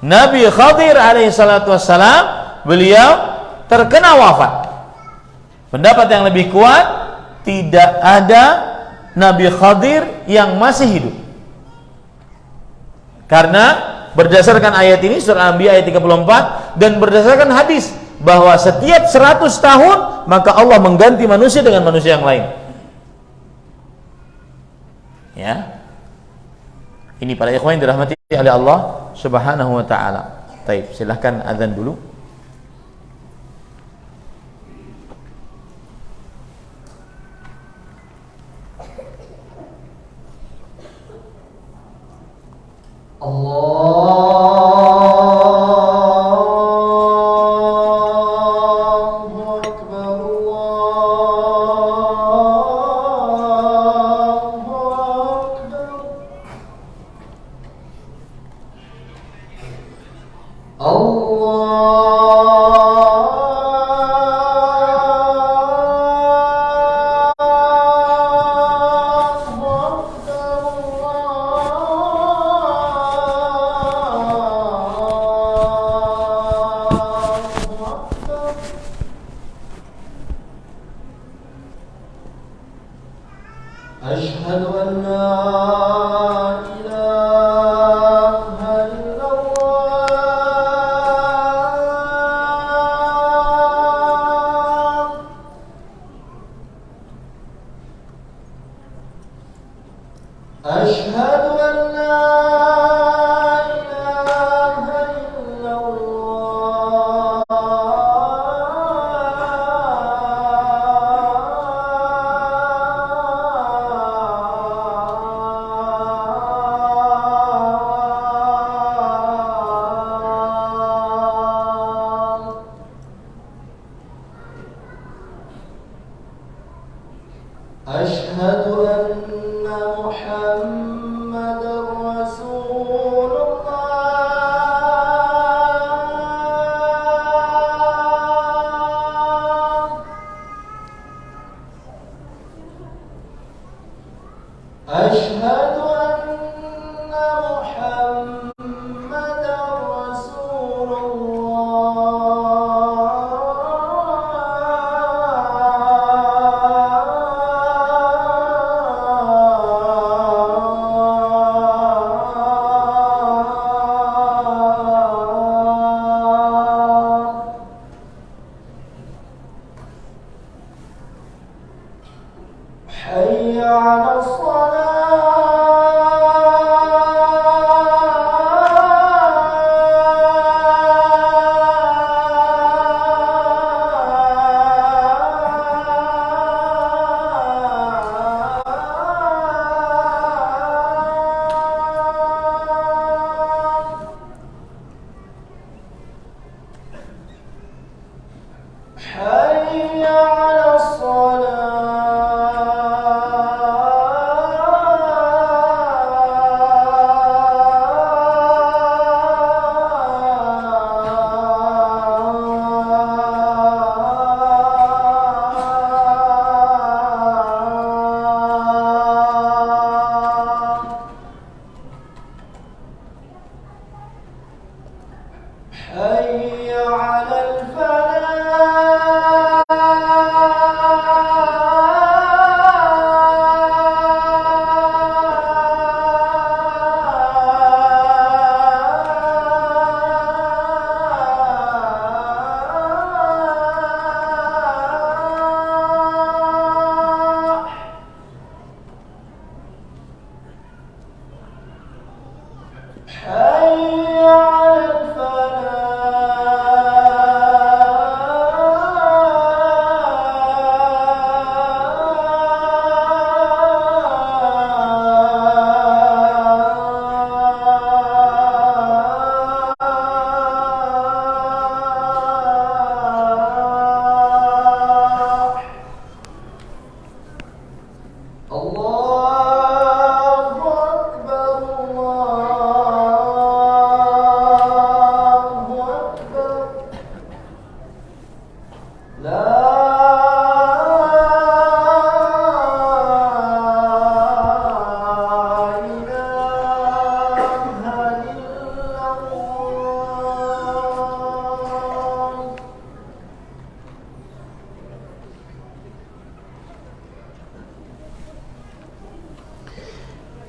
Nabi Khadir alaihi salatu wassalam, beliau terkena wafat. Pendapat yang lebih kuat, tidak ada Nabi Khadir yang masih hidup. Karena berdasarkan ayat ini surah Al-Anbiya ayat 34, dan berdasarkan hadis bahwa setiap 100 tahun maka Allah mengganti manusia dengan manusia yang lain. Ya. Ini para ikhwan yang dirahmati oleh Allah Subhanahu wa taala. Baik, silahkan azan dulu.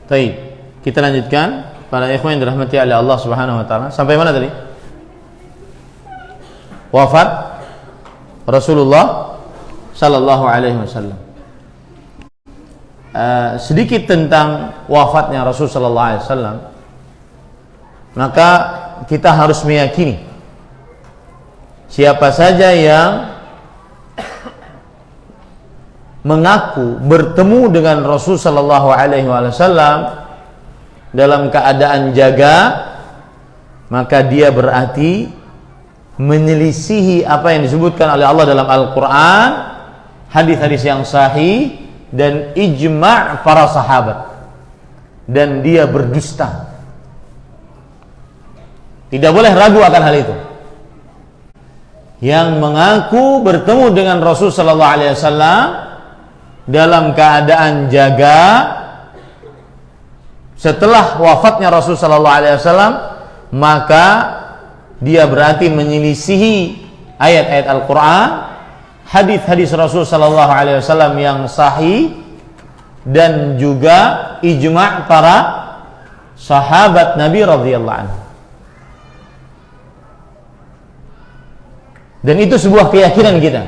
Baik, kita lanjutkan para ikhwan yang dirahmati oleh Allah Subhanahu wa taala. Sampai mana tadi? Wafat Rasulullah sallallahu alaihi wasallam. Sedikit tentang wafatnya Rasul sallallahu alaihi wasallam. Maka kita harus meyakini siapa saja yang mengaku bertemu dengan Rasul sallallahu alaihi wasallam dalam keadaan jaga, maka dia berarti menyelisihi apa yang disebutkan oleh Allah dalam Al-Quran, hadis-hadis yang sahih dan ijma' para sahabat, dan dia berdusta. Tidak boleh ragu akan hal itu. Yang mengaku bertemu dengan Rasul sallallahu alaihi wasallam dalam keadaan jaga setelah wafatnya Rasul sallallahu alaihi wasallam, maka dia berarti menyelisihi ayat-ayat Al-Quran, hadis-hadis Rasul sallallahu alaihi wasallam yang sahih, dan juga ijma' para sahabat Nabi radhiyallahu anhu. Dan itu sebuah keyakinan kita.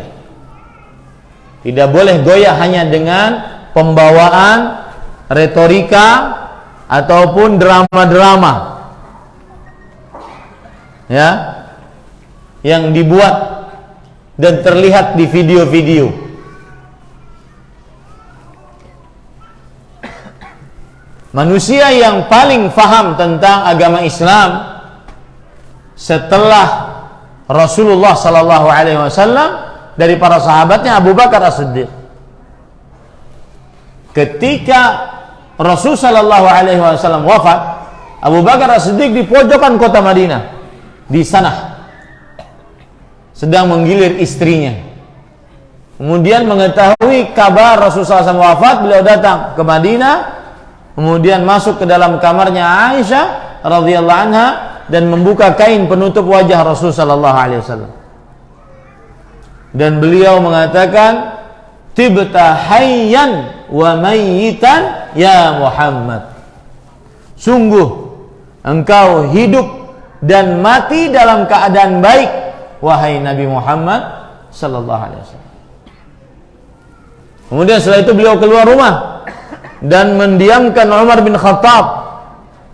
Tidak boleh goyah hanya dengan pembawaan retorika ataupun drama-drama, ya, yang dibuat dan terlihat di video-video. Manusia yang paling faham tentang agama Islam setelah Rasulullah sallallahu alaihi wasallam dari para sahabatnya Abu Bakar As-Siddiq. Ketika Rasul sallallahu alaihi wasallam wafat, Abu Bakar As-Siddiq di pojokan kota Madinah, di sana sedang menggilir istrinya. Kemudian mengetahui kabar Rasulullah SAW wafat, beliau datang ke Madinah, kemudian masuk ke dalam kamarnya Aisyah radhiyallahu anha dan membuka kain penutup wajah Rasul sallallahu alaihi wasallam. Dan beliau mengatakan, "Tibta hayyan wa mayyitan ya Muhammad." Sungguh engkau hidup dan mati dalam keadaan baik, wahai Nabi Muhammad sallallahu alaihi wasallam. Kemudian setelah itu beliau keluar rumah dan mendiamkan Umar bin Khattab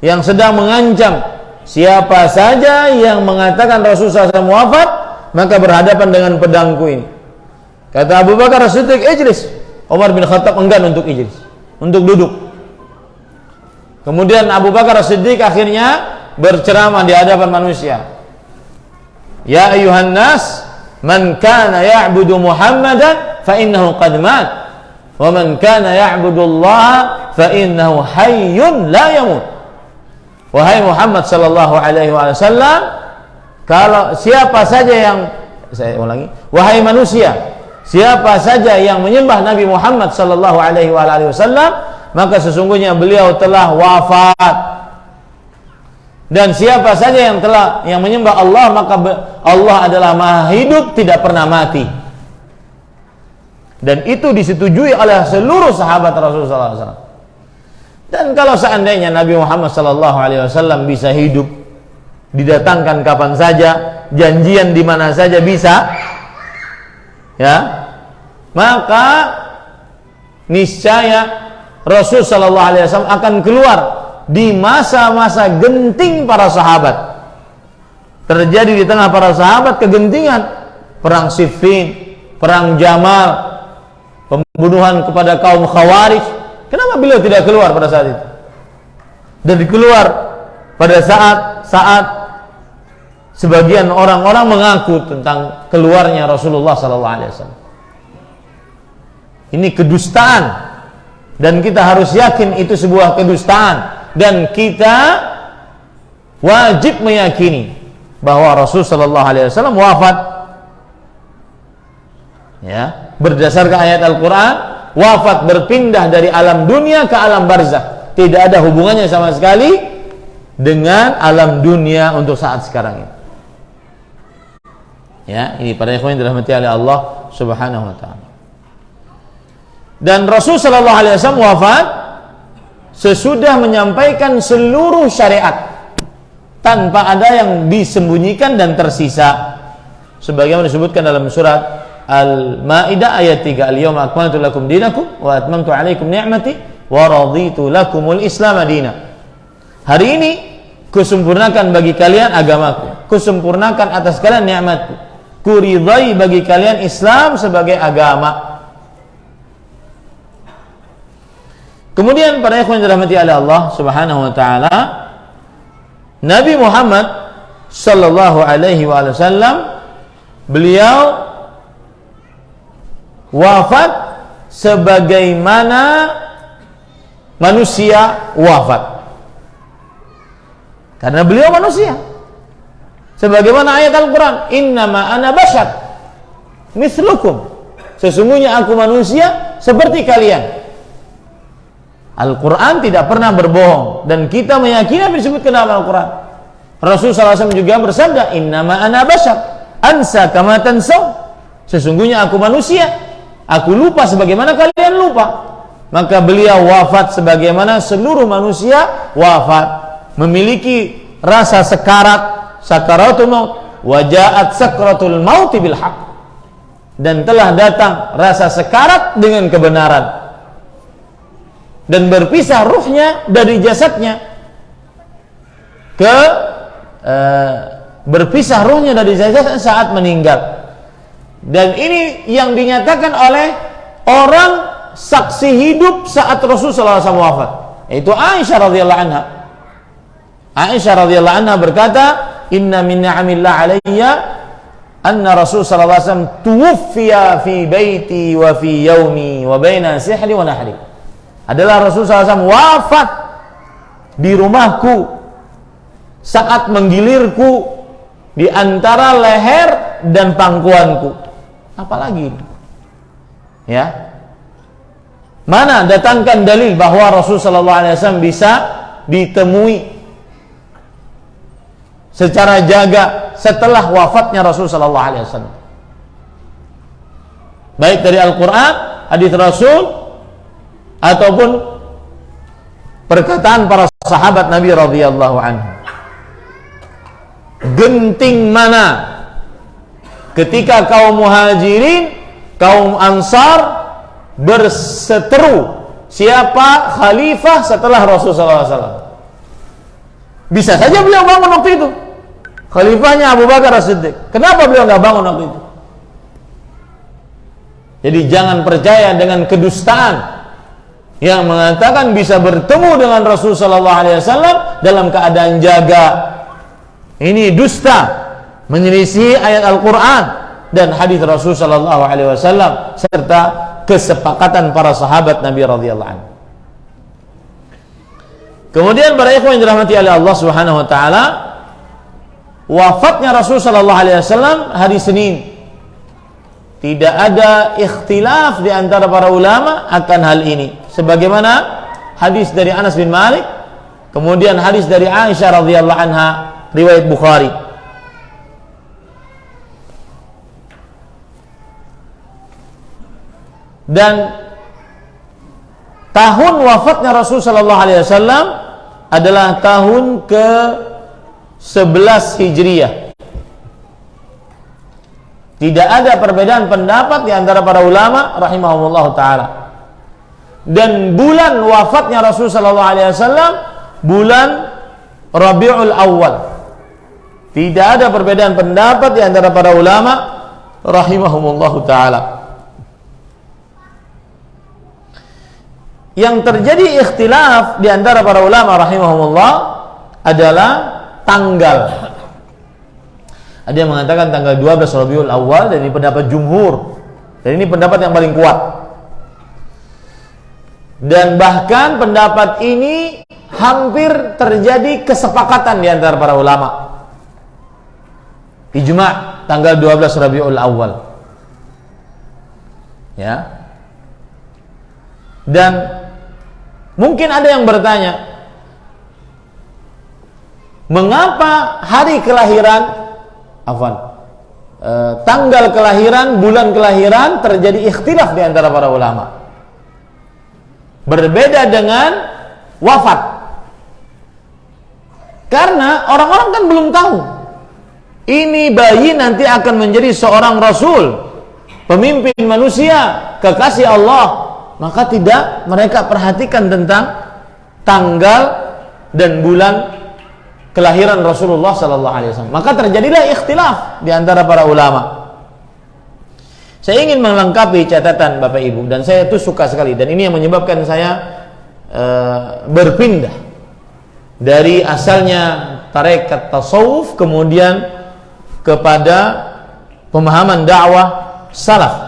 yang sedang mengancam siapa saja yang mengatakan Rasulullah SAW wafat, maka berhadapan dengan pedangku ini. Kata Abu Bakar As-Siddiq, ijlis. Umar bin Khattab enggan untuk ijlis, untuk duduk. Kemudian Abu Bakar As-Siddiq akhirnya berceramah di hadapan manusia. Ya ayuhan nas, man kana ya'budu Muhammadan fa innahu qad mat. Wa man kana ya'budu Allah fa innahu hayyun la yamut. Wahai Muhammad sallallahu alaihi wasallam, kalau siapa saja yang, saya ulangi, wahai manusia, siapa saja yang menyembah Nabi Muhammad sallallahu alaihi wasallam, maka sesungguhnya beliau telah wafat. Dan siapa saja yang menyembah Allah, maka Allah adalah Maha hidup, tidak pernah mati. Dan itu disetujui oleh seluruh sahabat Rasulullah SAW. Dan kalau seandainya Nabi Muhammad SAW bisa hidup, didatangkan kapan saja, janjian di mana saja bisa, ya, maka niscaya Rasul SAW akan keluar di masa-masa genting para sahabat. Terjadi di tengah para sahabat kegentingan, perang Siffin, perang Jamal, pembunuhan kepada kaum Khawarij. Kenapa beliau tidak keluar pada saat itu? Dan keluar pada saat sebagian orang-orang mengaku tentang keluarnya Rasulullah SAW. Ini kedustaan, dan kita harus yakin itu sebuah kedustaan, dan kita wajib meyakini bahwa Rasulullah SAW wafat, ya, berdasarkan ayat Al-Quran. Wafat berpindah dari alam dunia ke alam barzakh, tidak ada hubungannya sama sekali dengan alam dunia untuk saat sekarang ini. Ya, ini para ikhwan yang dirahmati oleh Allah Subhanahu wa taala. Dan Rasul sallallahu alaihi wasallam wafat sesudah menyampaikan seluruh syariat tanpa ada yang disembunyikan dan tersisa, sebagaimana disebutkan dalam surat Al-Maidah ayat 3, Al-yawma akmaltu lakum dinakum wa atmamtu alaikum ni'mati wa raditu lakumul Islam madina. Hari ini kusempurnakan bagi kalian agamaku, kusempurnakan atas kalian nikmatku, kuridai bagi kalian Islam sebagai agama. Kemudian para ikhwan yang dirahmati oleh Allah Subhanahu wa taala, Nabi Muhammad sallallahu alaihi wasallam beliau wafat sebagaimana manusia wafat, karena beliau manusia. Sebagaimana ayat Al-Quran, innama ana bashar mislukum, sesungguhnya aku manusia seperti kalian. Al-Quran tidak pernah berbohong, dan kita meyakini apa disebutkan dalam Al-Quran. Rasulullah SAW juga bersabda, innama ana bashar ansa kama tansaw, sesungguhnya aku manusia, aku lupa sebagaimana kalian lupa. Maka beliau wafat sebagaimana seluruh manusia wafat, memiliki rasa sekarat, sakaratul maut, wajaat sakratul mauti bil haq, dan telah datang rasa sekarat dengan kebenaran, dan berpisah ruhnya dari jasadnya, berpisah ruhnya dari jasadnya saat meninggal. Dan ini yang dinyatakan oleh orang saksi hidup saat Rasulullah SAW wafat, yaitu Aisyah radhiyallahu anha. Aisyah radhiyallahu anha berkata, inna min ni'amillah alayya anna Rasulullah SAW tuwuffiya fi baiti wa fi yaumi wa baina sihri wa nahri. adalah Rasulullah SAW wafat di rumahku saat menggilirku di antara leher dan pangkuanku. Apalagi ya, mana datangkan dalil bahwa Rasulullah SAW bisa ditemui secara jaga setelah wafatnya Rasulullah SAW, baik dari Al-Quran, hadis Rasul, ataupun perkataan para sahabat Nabi radhiyallahu anhu. Genting mana ketika kaum muhajirin, kaum ansar berseteru siapa khalifah setelah Rasulullah SAW. Bisa saja beliau bangun waktu itu, khalifahnya Abu Bakar As-Siddiq. Kenapa beliau nggak bangun waktu itu? Jadi jangan percaya dengan kedustaan yang mengatakan bisa bertemu dengan Rasulullah SAW dalam keadaan jaga. Ini dusta, menyelisih ayat Al-Quran dan hadis Rasulullah SAW serta kesepakatan para sahabat Nabi radhiyallahu anhu. Kemudian para ikhwan yang dirahmati oleh Allah Subhanahu wa taala, wafatnya Rasulullah SAW hari Senin. Tidak ada ikhtilaf di antara para ulama akan hal ini. Sebagaimana hadis dari Anas bin Malik, kemudian hadis dari Aisyah radhiyallahu anha, riwayat Bukhari. Dan tahun wafatnya Rasul sallallahu alaihi wasallam adalah tahun ke-11 Hijriah. Tidak ada perbedaan pendapat di antara para ulama rahimahumullah taala. Dan bulan wafatnya Rasul sallallahu alaihi wasallam bulan Rabiul Awal. Tidak ada perbedaan pendapat di antara para ulama rahimahumullah taala. Yang terjadi ikhtilaf di antara para ulama rahimahumullah adalah tanggal. Ada yang mengatakan tanggal 12 Rabiul Awal, dan ini pendapat jumhur. Dan ini pendapat yang paling kuat. Dan bahkan pendapat ini hampir terjadi kesepakatan di antara para ulama. Ijma' tanggal 12 Rabiul Awal. Ya. Dan mungkin ada yang bertanya, mengapa hari kelahiran, tanggal kelahiran, bulan kelahiran terjadi ikhtilaf di antara para ulama? Berbeda dengan wafat. Karena orang-orang kan belum tahu ini bayi nanti akan menjadi seorang rasul, pemimpin manusia, kekasih Allah. Maka tidak mereka perhatikan tentang tanggal dan bulan kelahiran Rasulullah sallallahu alaihi wasallam. Maka terjadilah ikhtilaf di antara para ulama. Saya ingin melengkapi catatan Bapak Ibu, dan saya itu suka sekali, dan ini yang menyebabkan saya berpindah dari asalnya tarekat tasawuf kemudian kepada pemahaman dakwah salaf.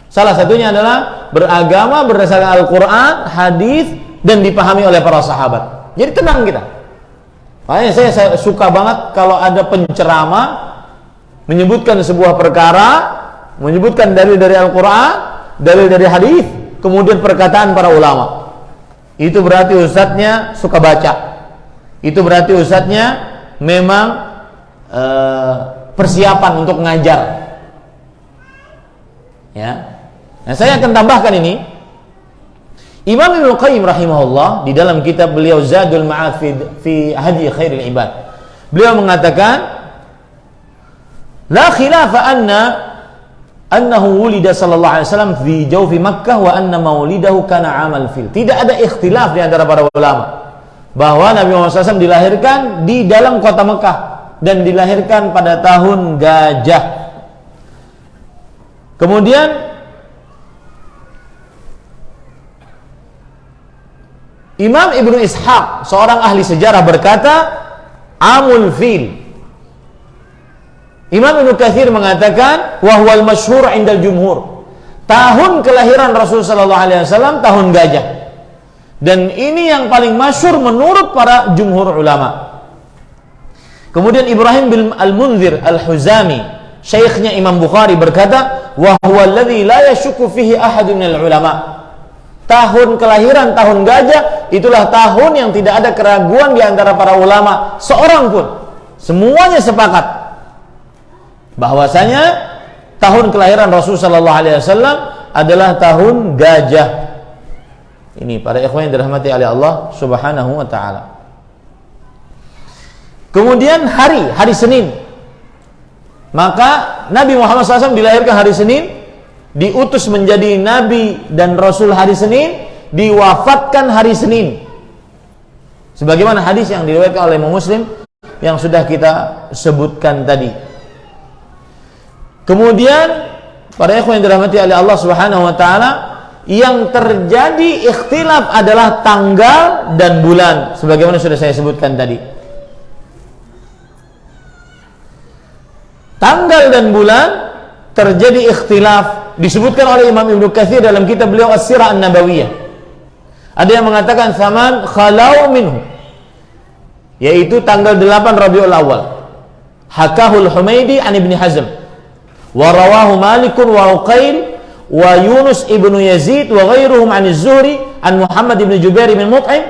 Salah satunya adalah beragama berdasarkan Al-Quran, hadis, dan dipahami oleh para sahabat. Jadi tenang kita. Makanya saya suka banget kalau ada penceramah menyebutkan sebuah perkara, menyebutkan dalil dari Al-Quran, dalil dari hadis, kemudian perkataan para ulama. Itu berarti ustadznya suka baca. Itu berarti ustadznya memang persiapan untuk ngajar. Ya. Nah, saya akan tambahkan ini. Imam Ibnu Qayyim rahimahullah di dalam kitab beliau Zadul Ma'ad fi Hadi Khairil Ibad, beliau mengatakan, la khilafa annahu wulida sallallahu alaihi wasallam fi jawfi Makkah wa anna maulidahu kana amal fil. Tidak ada ikhtilaf di antara para ulama bahwa Nabi Muhammad SAW dilahirkan di dalam kota Mekah dan dilahirkan pada tahun gajah. Kemudian Imam Ibnu Ishaq, seorang ahli sejarah, berkata amul fil. Imam Ibnu Katsir mengatakan wahwal masyhur indal jumhur. Tahun kelahiran Rasulullah sallallahu alaihi wasallam tahun gajah. Dan ini yang paling masyhur menurut para jumhur ulama. Kemudian Ibrahim bin Al-Munzir Al-Huzami, syekhnya Imam Bukhari, berkata, "Wa huwa alladhi la yashukku fihi ahadun minal ulama." Tahun kelahiran, tahun gajah, itulah tahun yang tidak ada keraguan di antara para ulama seorang pun. Semuanya sepakat bahwasanya tahun kelahiran Rasulullah SAW adalah tahun gajah. Ini para ikhwan yang dirahmati oleh Allah Subhanahu wa taala. Kemudian hari Senin. Maka Nabi Muhammad SAW dilahirkan hari Senin, diutus menjadi nabi dan rasul hari Senin, diwafatkan hari Senin. Sebagaimana hadis yang diriwayatkan oleh Imam Muslim yang sudah kita sebutkan tadi. Kemudian para ikhwan yang dirahmati oleh Allah Subhanahu wa taala, yang terjadi ikhtilaf adalah tanggal dan bulan sebagaimana sudah saya sebutkan tadi. Tanggal dan bulan terjadi ikhtilaf, disebutkan oleh Imam Ibnu Katsir dalam kitab beliau As-Sirah An-Nabawiyah. Ada yang mengatakan zaman khalau minhu, yaitu tanggal 8 Rabiul Awal. Hakahul Humaidi an Ibni Hazm wa rawahu Malikun wa Uqail wa Yunus ibnu Yazid wa ghairuhum an Az-Zuhri an Muhammad ibn Jubair bin Mut'im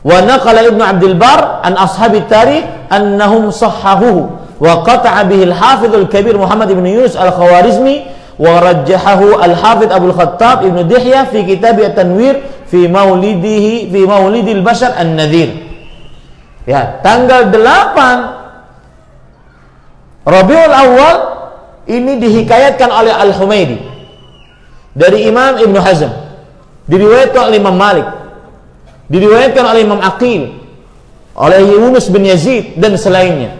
wa naqala Ibnu Abdul Bar an ashabi tarikh annahum sahhahuhu wa qata'a bihi al-Hafidh al-Kabir Muhammad ibn Yunus al-Khawarizmi wa rajjahahu al-Hafidh Abu al-Khattab ibn Dihya fi kitab at-Tanwir fi maulidil bashar an-Nadhir. Ya, tanggal 8 Rabiul Awal ini dihikayatkan oleh Al-Humaidi dari Imam Ibnu Hazm, diriwayatkan oleh Imam Malik, diriwayatkan oleh Imam Aqil, oleh Yunus bin Yazid dan selainnya.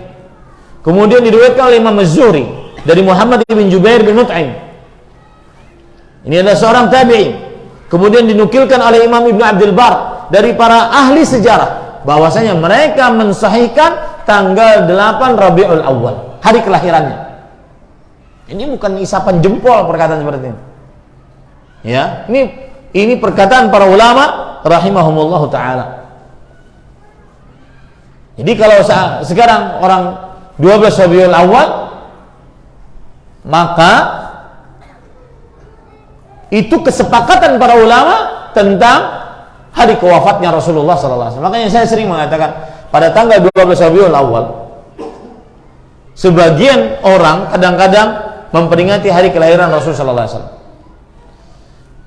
Kemudian diriwayatkan oleh Imam Az-Zuhri dari Muhammad bin Jubair bin Mut'im. Ini adalah seorang tabi'in. Kemudian dinukilkan oleh Imam Ibnu Abdul Bar dari para ahli sejarah bahwasanya mereka mensahihkan tanggal 8 Rabiul Awal, hari kelahirannya. Ini bukan isapan jempol perkataan seperti ini. Ya, ini perkataan para ulama rahimahumullah taala. Jadi kalau sekarang orang 12 Rabiul Awal, maka itu kesepakatan para ulama tentang hari kewafatnya Rasulullah sallallahu alaihi wasallam. Makanya saya sering mengatakan pada tanggal 12 Rabiul Awal sebagian orang kadang-kadang memperingati hari kelahiran Rasulullah sallallahu alaihi wasallam.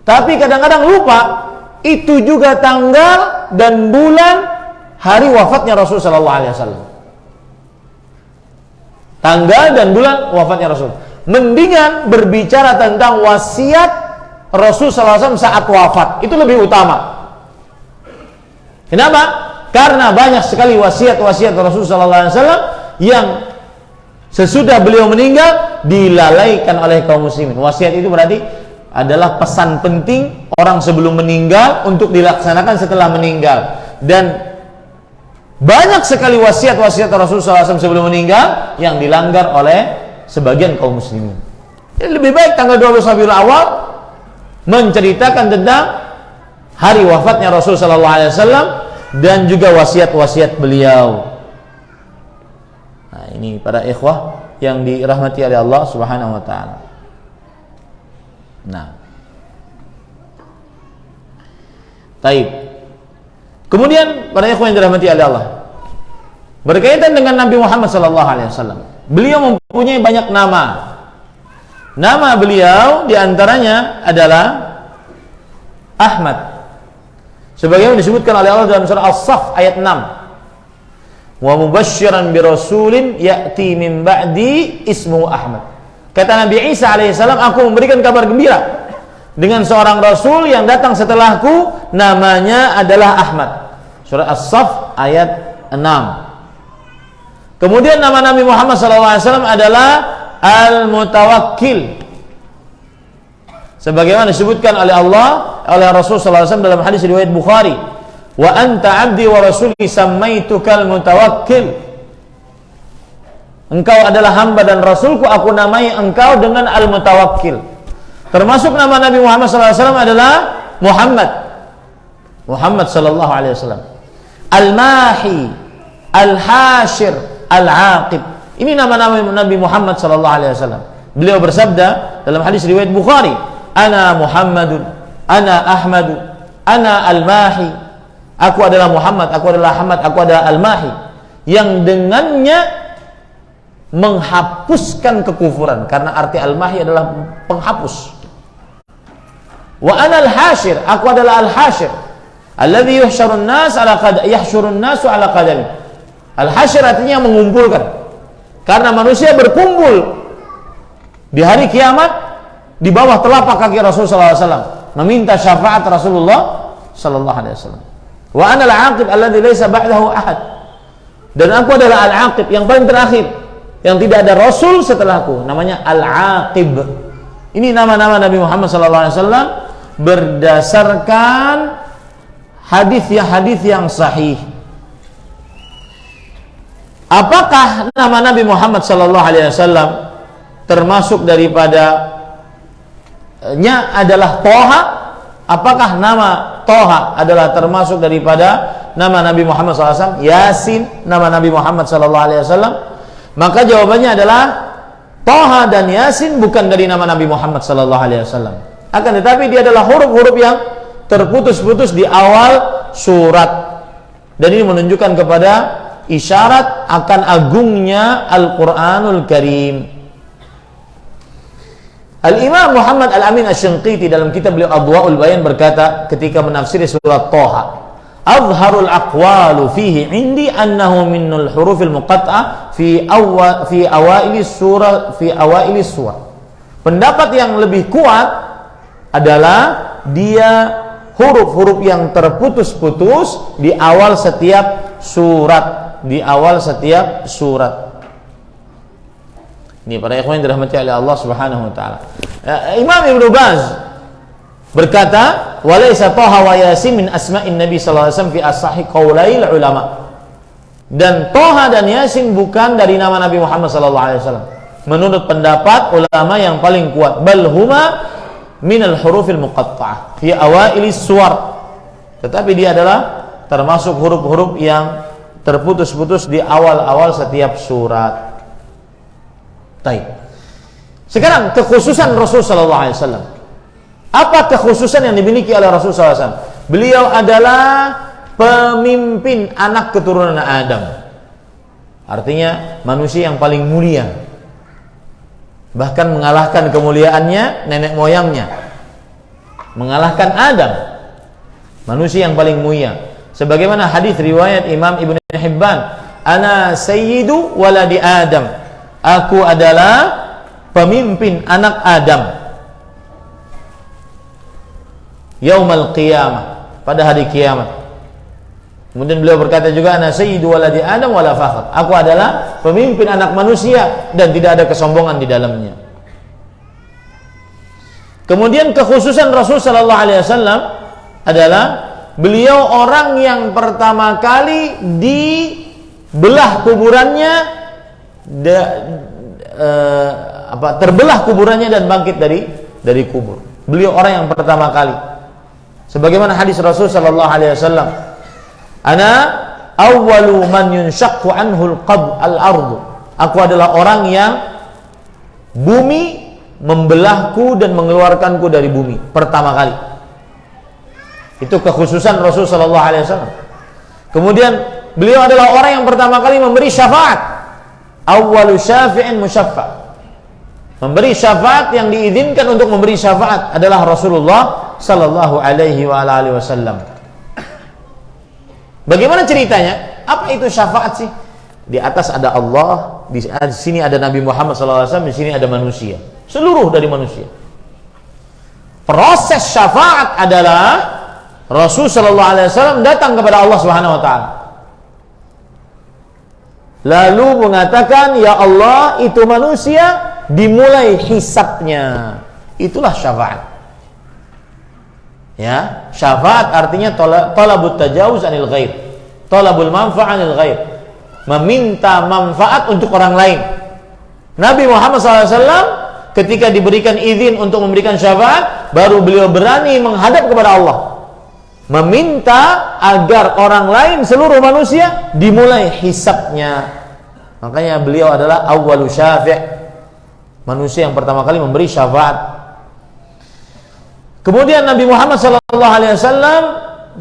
Tapi kadang-kadang lupa itu juga tanggal dan bulan hari wafatnya Rasul sallallahu alaihi wasallam. Tanggal dan bulan wafatnya Rasul. Mendingan berbicara tentang wasiat Rasul sallallahu alaihi wasallam saat wafat. Itu lebih utama. Kenapa? Karena banyak sekali wasiat-wasiat Rasul sallallahu alaihi wasallam yang sesudah beliau meninggal dilalaikan oleh kaum muslimin. Wasiat itu berarti adalah pesan penting orang sebelum meninggal untuk dilaksanakan setelah meninggal. Dan banyak sekali wasiat-wasiat Rasulullah SAW sebelum meninggal yang dilanggar oleh sebagian kaum muslimin. Jadi lebih baik tanggal 12 Rabiul Awal menceritakan tentang hari wafatnya Rasulullah SAW dan juga wasiat-wasiat beliau. Nah, ini para ikhwah yang dirahmati oleh Allah Subhanahu wa taala. Nah, taib. Kemudian para ikhwan yang dirahmati oleh Allah, berkaitan dengan Nabi Muhammad SAW, beliau mempunyai banyak nama. Nama beliau diantaranya adalah Ahmad, sebagaimana disebutkan oleh Allah dalam surah As-Saff ayat 6. Wa mubasysyiran bi rasulin ya'ti min ba'di ismuhu Ahmad. Kata Nabi Isa alaihissalam, aku memberikan kabar gembira dengan seorang rasul yang datang setelahku, namanya adalah Ahmad. Surah As-Saff ayat 6. Kemudian nama Nabi Muhammad SAW adalah Al-Mutawakkil, sebagaimana disebutkan oleh Allah, oleh Rasul SAW dalam hadis riwayat Bukhari, wa anta abdi wa rasuli samaitukal mutawakkil. Engkau adalah hamba dan rasulku, aku namai engkau dengan Al-Mutawakkil. Termasuk nama Nabi Muhammad SAW adalah Muhammad. Muhammad sallallahu alaihi wasallam. Al-Mahi, Al-Hashir, Al-Aqib. Ini nama-nama Nabi Muhammad sallallahu alaihi wasallam. Beliau bersabda dalam hadis riwayat Bukhari, "Ana Muhammadun, ana Ahmadu, ana Al-Mahi." Aku adalah Muhammad, aku adalah Ahmad, aku adalah Al-Mahi, yang dengannya menghapuskan kekufuran, karena arti Al-Mahi adalah penghapus. Wa ana Al-Hashir, aku adalah Al-Hashir, alladzi yuhsyarun nas ala yahsyurun nasu ala qadami. Al-Hashir artinya mengumpulkan, karena manusia berkumpul di hari kiamat di bawah telapak kaki Rasulullah SAW, meminta syafaat Rasulullah sallallahu alaihi wasallam. Wa ana al-aqib alladzi laisa ba'dahu ahad, dan aku adalah al-aqib yang paling terakhir, yang tidak ada rasul setelahku, namanya al-aqib. Ini nama-nama Nabi Muhammad sallallahu alaihi wasallam berdasarkan hadis yang sahih. Apakah nama Nabi Muhammad sallallahu alaihi wasallam termasuk daripadanya adalah Toha? Apakah nama Toha adalah termasuk daripada nama Nabi Muhammad SAW? Yasin, nama Nabi Muhammad SAW? Maka jawabannya adalah Toha dan Yasin bukan dari nama Nabi Muhammad SAW. Akan tetapi dia adalah huruf-huruf yang terputus-putus di awal surat. Dan ini menunjukkan kepada isyarat akan agungnya Al-Quranul Karim. Al-Imam Muhammad Al-Amin Asy-Syanqiti dalam kitab beliau Adwa'ul Bayan berkata ketika menafsiri surat Thaha, "Adharul aqwalu fihi indi annahu minul hurufil muqatta'ah fi awaili surah Pendapat yang lebih kuat adalah dia huruf-huruf yang terputus-putus di awal setiap surat, Ini para ikhwan yang dirahmati oleh Allah Subhanahu wa taala. Imam Ibnu Baz berkata, "Wa laisa Thaha wa Yasin min asma'in Nabi sallallahu alaihi wasallam fi as-sahih qaulail ulama." Dan Thaha dan Yasin bukan dari nama Nabi Muhammad sallallahu alaihi wasallam. Menurut pendapat ulama yang paling kuat, bal huma minal hurufil muqatta'ah fi awailis suwar. Tetapi dia adalah termasuk huruf-huruf yang terputus-putus di awal-awal setiap surat. Baik. Sekarang kekhususan Rasul sallallahu alaihi wasallam. Apa kekhususan yang dimiliki oleh Rasul sallallahu alaihi wasallam? Beliau adalah pemimpin anak keturunan Adam. Artinya manusia yang paling mulia. Bahkan mengalahkan kemuliaannya nenek moyangnya. Mengalahkan Adam. Manusia yang paling mulia. Sebagaimana hadis riwayat Imam Ibnu Hibban, "Ana sayyidu waladi Adam." Aku adalah pemimpin anak Adam yaumal qiyamah, pada hari kiamat. Kemudian beliau berkata juga, "Ana sayyidu waladi Adam wala fakhr." Aku adalah pemimpin anak manusia dan tidak ada kesombongan di dalamnya. Kemudian kekhususan Rasul sallallahu alaihi wasallam adalah beliau orang yang pertama kali dibelah kuburannya, terbelah kuburannya dan bangkit dari kubur. Beliau orang yang pertama kali. Sebagaimana hadis Rasul sallallahu alaihi wasallam, "Ana awwalu man yunshaqqu anhu al-ardu." Aku adalah orang yang bumi membelahku dan mengeluarkanku dari bumi pertama kali. Itu kekhususan Rasul sallallahu alaihi wasallam. Kemudian beliau adalah orang yang pertama kali memberi syafaat. Awwalu syafi'in musyaffa'. Memberi syafaat, yang diizinkan untuk memberi syafaat adalah Rasulullah sallallahu alaihi wa alihi wasallam. Bagaimana ceritanya? Apa itu syafaat sih? Di atas ada Allah, di sini ada Nabi Muhammad sallallahu alaihi wasallam, di sini ada manusia. Seluruh dari manusia. Proses syafaat adalah Rasul sallallahu alaihi wasallam datang kepada Allah Subhanahu wa taala. Lalu mengatakan, "Ya Allah, itu manusia dimulai hisabnya." Itulah syafaat. Ya, syafaat artinya talabut tajawuz anil ghair, talabul manfa' anil ghair, meminta manfaat untuk orang lain. Nabi Muhammad SAW ketika diberikan izin untuk memberikan syafaat, baru beliau berani menghadap kepada Allah. meminta agar orang lain, seluruh manusia, dimulai hisabnya. Makanya beliau adalah awwalu syafi', manusia yang pertama kali memberi syafaat. Kemudian Nabi Muhammad SAW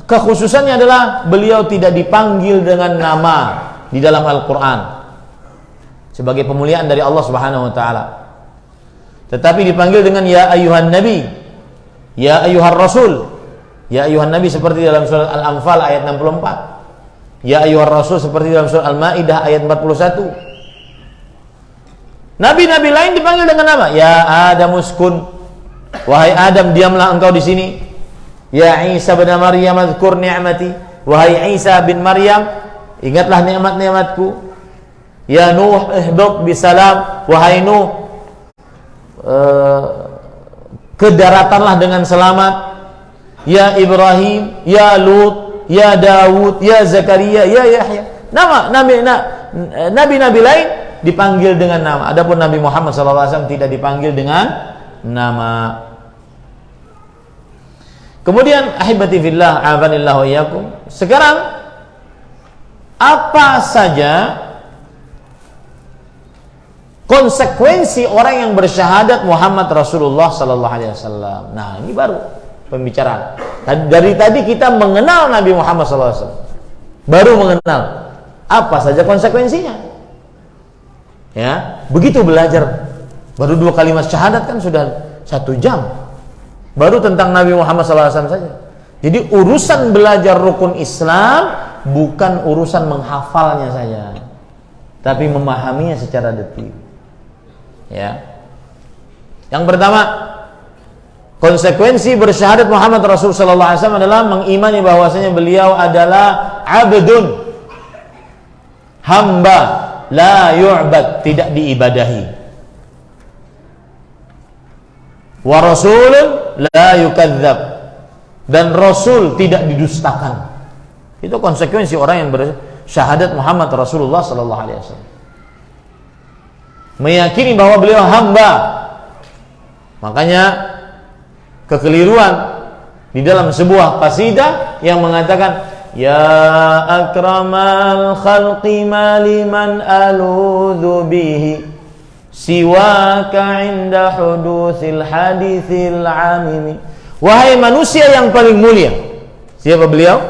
kekhususannya adalah beliau tidak dipanggil dengan nama di dalam Al-Quran sebagai pemuliaan dari Allah Subhanahu Wa Taala, tetapi dipanggil dengan ya ayuhan nabi, ya ayuhan rasul. Ya ayuhan nabi seperti dalam surah Al-Anfal ayat 64, ya ayuhan rasul seperti dalam surah Al-Maidah ayat 41. Nabi-nabi lain dipanggil dengan nama ya Adam uskun, wahai Adam diamlah engkau di sini. Ya Isa bin Maryam azkur ni'mati, wahai Isa bin Maryam ingatlah nikmat-nikmatku. Ya Nuh ihbit bisalam, wahai Nuh kedaratanlah dengan selamat. Ya Ibrahim, ya Lut, ya Daud, ya Zakaria, ya Yahya. Nama nabi-nabi lain dipanggil dengan nama. Adapun Nabi Muhammad SAW tidak dipanggil dengan nama. Kemudian ahibati fillah, a'afanillahu wa iyyakum. Sekarang apa saja konsekuensi orang yang bersyahadat Muhammad Rasulullah sallallahu alaihi wasallam? Nah, ini baru pembicaraan. Dari tadi kita mengenal Nabi Muhammad sallallahu alaihi wasallam. Baru mengenal apa saja konsekuensinya. Ya, begitu belajar baru 2 kalimat syahadat kan sudah 1 jam. Baru tentang Nabi Muhammad SAW saja. Jadi urusan belajar rukun Islam bukan urusan menghafalnya saja, tapi memahaminya secara detil. Ya. Yang pertama, konsekuensi bersyahadat Muhammad Rasul SAW adalah mengimani bahwasanya beliau adalah abdun, hamba, la yu'bad, tidak diibadahi. Wa rasulun la yukadzab, dan rasul tidak didustakan. Itu konsekuensi orang yang bersyahadat Muhammad Rasulullah sallallahu alaihi wasallam. Meyakini bahwa beliau hamba. Makanya kekeliruan di dalam sebuah qasidah yang mengatakan ya akramal khalqi maliman aludhu bihi siwaka inda hudutsil haditsil amimi. Wahai manusia yang paling mulia. Siapa beliau?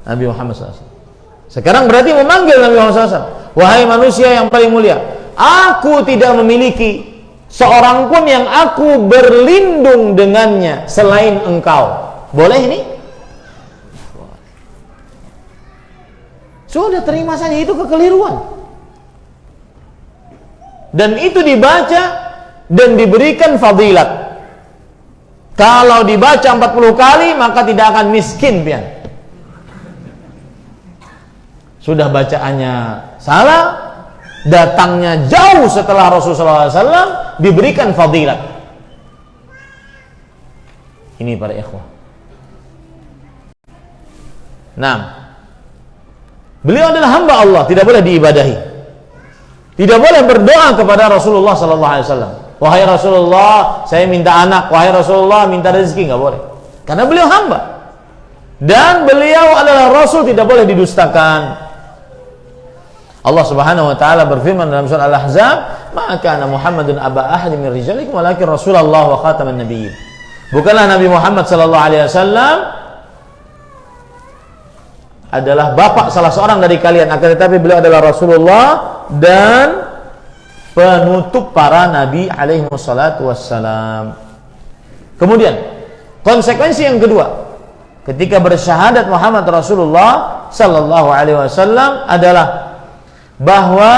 Nabi Muhammad SAW. Sekarang berarti memanggil Nabi Muhammad SAW. Wahai manusia yang paling mulia, aku tidak memiliki seorang pun yang aku berlindung dengannya selain engkau. Boleh ini? Sudah terima saja, itu kekeliruan. Dan itu dibaca dan diberikan fadilat. Kalau dibaca 40 kali maka tidak akan miskin, pian. Sudah bacaannya salah, datangnya jauh setelah Rasulullah SAW, diberikan fadilat. Ini para ikhwah. Nah, beliau adalah hamba Allah, tidak boleh diibadahi. Tidak boleh berdoa kepada Rasulullah sallallahu alaihi wasallam. Wahai Rasulullah, saya minta anak. Wahai Rasulullah, minta rezeki, enggak boleh. Karena beliau hamba. Dan beliau adalah Rasul, tidak boleh didustakan. Allah Subhanahu wa taala berfirman dalam surah Al-Ahzab, "Ma kana Muhammadun aba ahadin min rijalikum walakin Rasulullah wa khataman nabiyyin." Bukanlah Nabi Muhammad sallallahu alaihi wasallam adalah bapak salah seorang dari kalian, akan tetapi beliau adalah Rasulullah dan penutup para nabi alaihi wassalatu wassalam. Kemudian konsekuensi yang kedua ketika bersyahadat Muhammad Rasulullah sallallahu alaihi wasallam adalah bahwa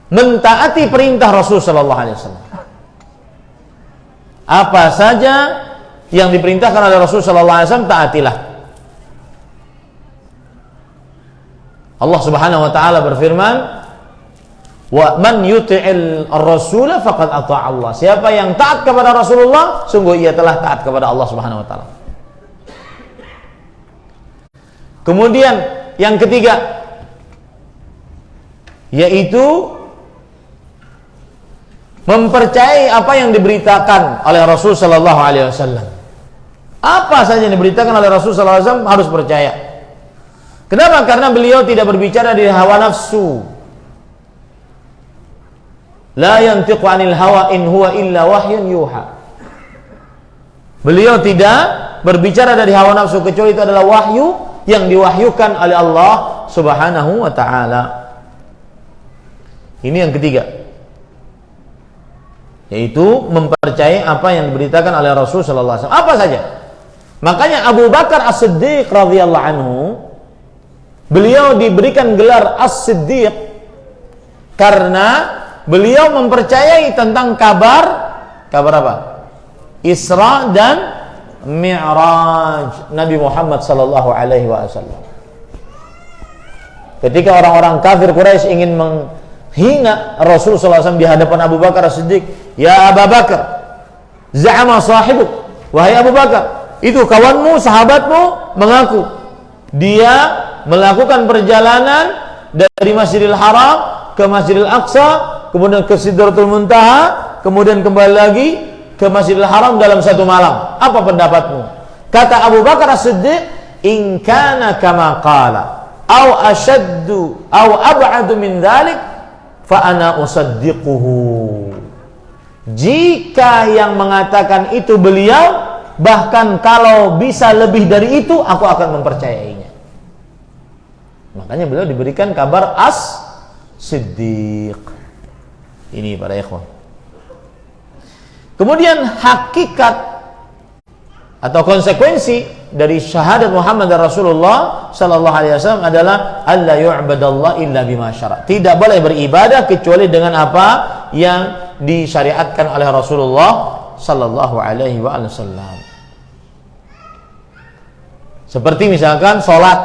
mentaati perintah Rasul sallallahu alaihi wasallam. Apa saja yang diperintahkan oleh Rasul sallallahu alaihi wasallam taatilah. Allah Subhanahu wa taala berfirman, "Wa man yuti'il ar-rasula faqad ata'a Allah." Siapa yang taat kepada Rasulullah, sungguh ia telah taat kepada Allah Subhanahu wa taala. Kemudian yang ketiga yaitu mempercayai apa yang diberitakan oleh Rasul sallallahu alaihi wasallam. Apa saja yang diberitakan oleh Rasulullah SAW harus percaya. Kenapa? Karena beliau tidak berbicara dari hawa nafsu. La yantiqu 'anil hawa in huwa illa wahyun yuha. Beliau tidak berbicara dari hawa nafsu kecuali itu adalah wahyu yang diwahyukan oleh Allah Subhanahu wa taala. Ini yang ketiga, yaitu mempercayai apa yang diberitakan oleh Rasul sallallahu alaihi wasallam. Apa saja. Makanya Abu Bakar As-Siddiq radhiyallahu anhu, beliau diberikan gelar As-Siddiq karena beliau mempercayai tentang kabar apa? Isra dan Mi'raj Nabi Muhammad sallallahu alaihi wasallam. Ketika orang-orang kafir Quraisy ingin menghina Rasul sallallahu alaihi wasallam di hadapan Abu Bakar As-Siddiq, "Ya Abu Bakar, za'ama sahibuk." Wahai Abu Bakar, itu kawanmu, sahabatmu mengaku dia melakukan perjalanan dari Masjidil Haram ke Masjidil Aqsa, kemudian ke Sidratul Muntaha, kemudian kembali lagi ke Masjidil Haram dalam satu malam. Apa pendapatmu? Kata Abu Bakar As-Siddiq, "In kana kama qala aw ashaddu aw ab'adu min dzalik fa ana usaddiquhu." Jika yang mengatakan itu beliau, bahkan kalau bisa lebih dari itu, aku akan mempercayainya. Makanya beliau diberikan kabar As-Siddiq. Ini para ikhwan. Kemudian hakikat atau konsekuensi dari syahadat Muhammad dan Rasulullah sallallahu alaihi wasallam adalah alla yu'badallah illa bima syara'. Tidak boleh beribadah kecuali dengan apa yang disyariatkan oleh Rasulullah sallallahu alaihi wasallam. Seperti misalkan salat,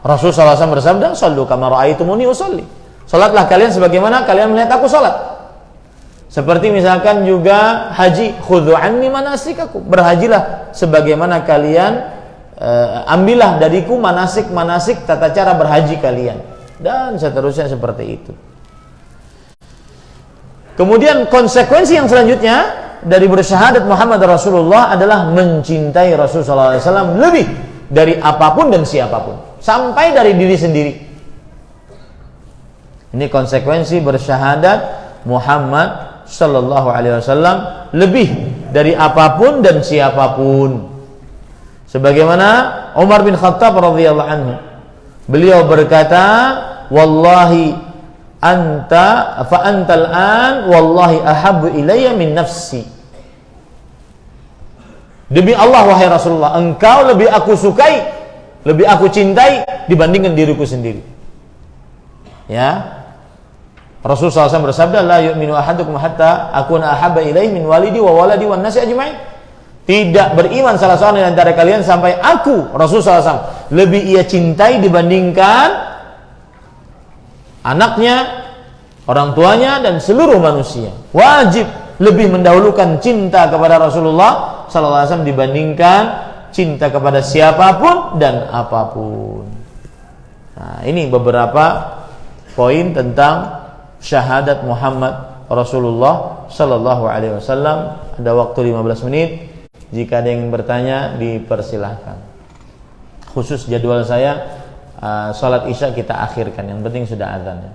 Rasul sallallahu alaihi wasallam bersabda, "Shallu kama ra'aitumuni usolli." Salatlah kalian sebagaimana kalian melihat aku salat. Seperti misalkan juga haji, khudhu anni manasikakum, berhajilah sebagaimana kalian ambillah dariku manasik tata cara berhaji kalian, dan seterusnya seperti itu. Kemudian konsekuensi yang selanjutnya dari bersyahadat Muhammad Rasulullah adalah mencintai Rasulullah SAW lebih dari apapun dan siapapun, sampai dari diri sendiri. Ini konsekuensi bersyahadat Muhammad sallallahu alaihi wasallam lebih dari apapun dan siapapun. Sebagaimana Umar bin Khattab radhiyallahu anhu, beliau berkata, "Wallahi anta fa antal an wallahi ahabbu ilayya min nafsi." Demi Allah wahai Rasulullah, engkau lebih aku sukai, lebih aku cintai dibandingkan diriku sendiri. Ya. Rasulullah SAW bersabda, "La yu'minu ahadukum hatta akuna ahabba ilaihi min walidi wa waladi wan nasi ajma'in." Tidak beriman salah seorang di antara kalian sampai aku, Rasulullah SAW, lebih ia cintai dibandingkan anaknya, orang tuanya, dan seluruh manusia. Wajib lebih mendahulukan cinta kepada Rasulullah SAW dibandingkan cinta kepada siapapun dan apapun. Nah, ini beberapa poin tentang syahadat Muhammad Rasulullah sallallahu alaihi wasallam. Ada waktu 15 menit. Jika ada yang ingin bertanya, dipersilahkan. Khusus jadwal saya salat Isya kita akhirkan, yang penting sudah azan.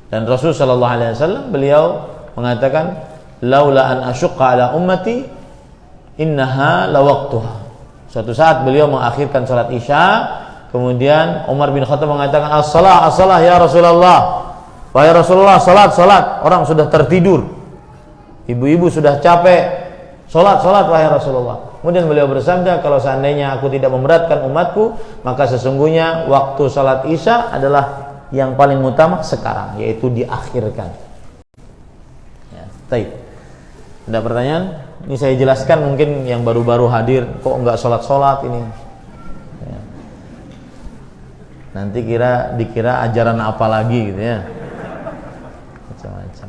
Dan Rasul sallallahu alaihi wasallam beliau mengatakan, "Laula an asyqa ala ummati innaha lawaqtuha." Suatu saat beliau mengakhirkan salat Isya, kemudian Umar bin Khattab mengatakan, "As-salah, as-salah ya Rasulullah." Wahai Rasulullah, salat. Orang sudah tertidur, ibu-ibu sudah capek. Salat wahai Rasulullah. Kemudian beliau bersabda, kalau seandainya aku tidak memberatkan umatku, maka sesungguhnya waktu salat Isya adalah yang paling utama sekarang, yaitu diakhirkan. Ya, baik. Ada pertanyaan? Ini saya jelaskan, mungkin yang baru-baru hadir, kok enggak salat ini. Ya. Nanti dikira ajaran apa lagi gitu ya. Macam-macam.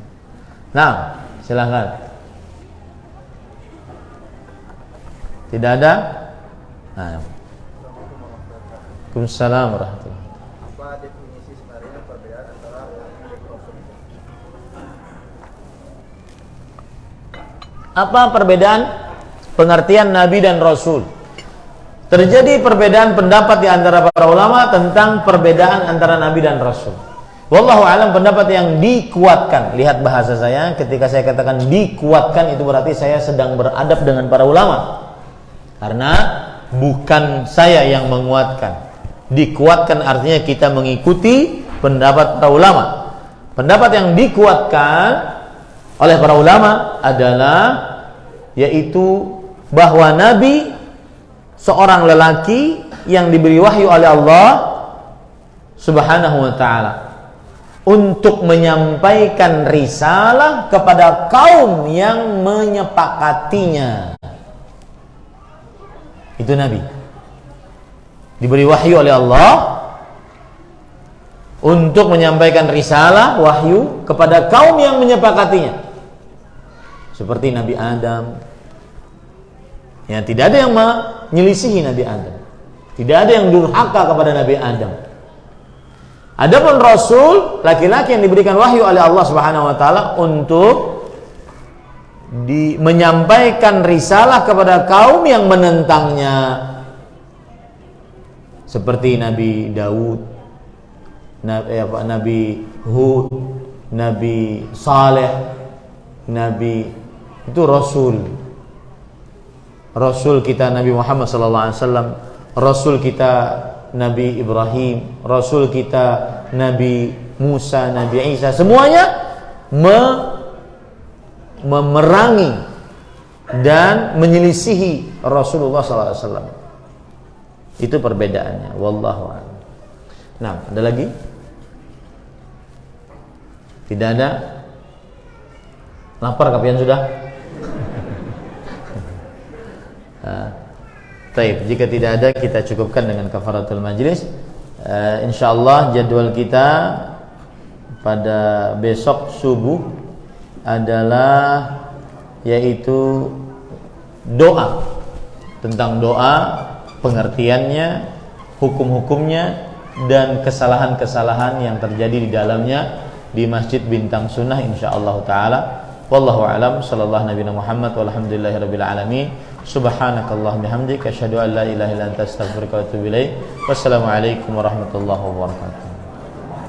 Nah, silahkan. Tidak ada? Nah. Waalaikumsalam warahmatullahi wabarakatuh. Apa definisi sebenarnya perbedaan antara Rasul? Apa perbedaan pengertian Nabi dan Rasul? terjadi perbedaan pendapat di antara para ulama tentang perbedaan antara Nabi dan Rasul. Wallahu alam, pendapat yang dikuatkan. Lihat bahasa saya, ketika saya katakan dikuatkan itu berarti saya sedang beradab dengan para ulama. Karena bukan saya yang menguatkan. Dikuatkan artinya kita mengikuti pendapat para ulama. Pendapat yang dikuatkan oleh para ulama adalah yaitu bahwa Nabi seorang lelaki yang diberi wahyu oleh Allah Subhanahu wa ta'ala untuk menyampaikan risalah kepada kaum yang menyepakatinya. Itu Nabi diberi wahyu oleh Allah untuk menyampaikan risalah wahyu kepada kaum yang menyepakatinya, seperti Nabi Adam. Ya, tidak ada yang menyelisihi Nabi Adam, tidak ada yang durhaka kepada Nabi Adam. Adapun Rasul, laki-laki yang diberikan wahyu oleh Allah Subhanahu wa taala untuk menyampaikan risalah kepada kaum yang menentangnya, seperti Nabi Daud, Nabi Hud, Nabi Saleh, Nabi itu Rasul kita Nabi Muhammad sallallahu alaihi wasallam, Rasul kita Nabi Ibrahim, Rasul kita Nabi Musa, Nabi Isa, semuanya memerangi dan menyelisihi Rasulullah sallallahu alaihi wasallam. Itu perbedaannya. Wallahu a'lam. Nah, ada lagi? Tidak ada? Lapar kalian sudah? Baik, jika tidak ada kita cukupkan dengan kafaratul majlis. Insyaallah jadwal kita pada besok subuh adalah yaitu doa, tentang doa, pengertiannya, hukum-hukumnya, dan kesalahan-kesalahan yang terjadi di dalamnya di Masjid Bintang Sunnah insyaallah taala. Wallahu a'lam. Sallallahu nabiyana Muhammad walhamdulillahirabbil alamin. Subhanakallahumma bihamdika asyhadu an la ilaha illa anta astaghfiruka wa atubu ilaik. Wassalamualaikum warahmatullahi wabarakatuh.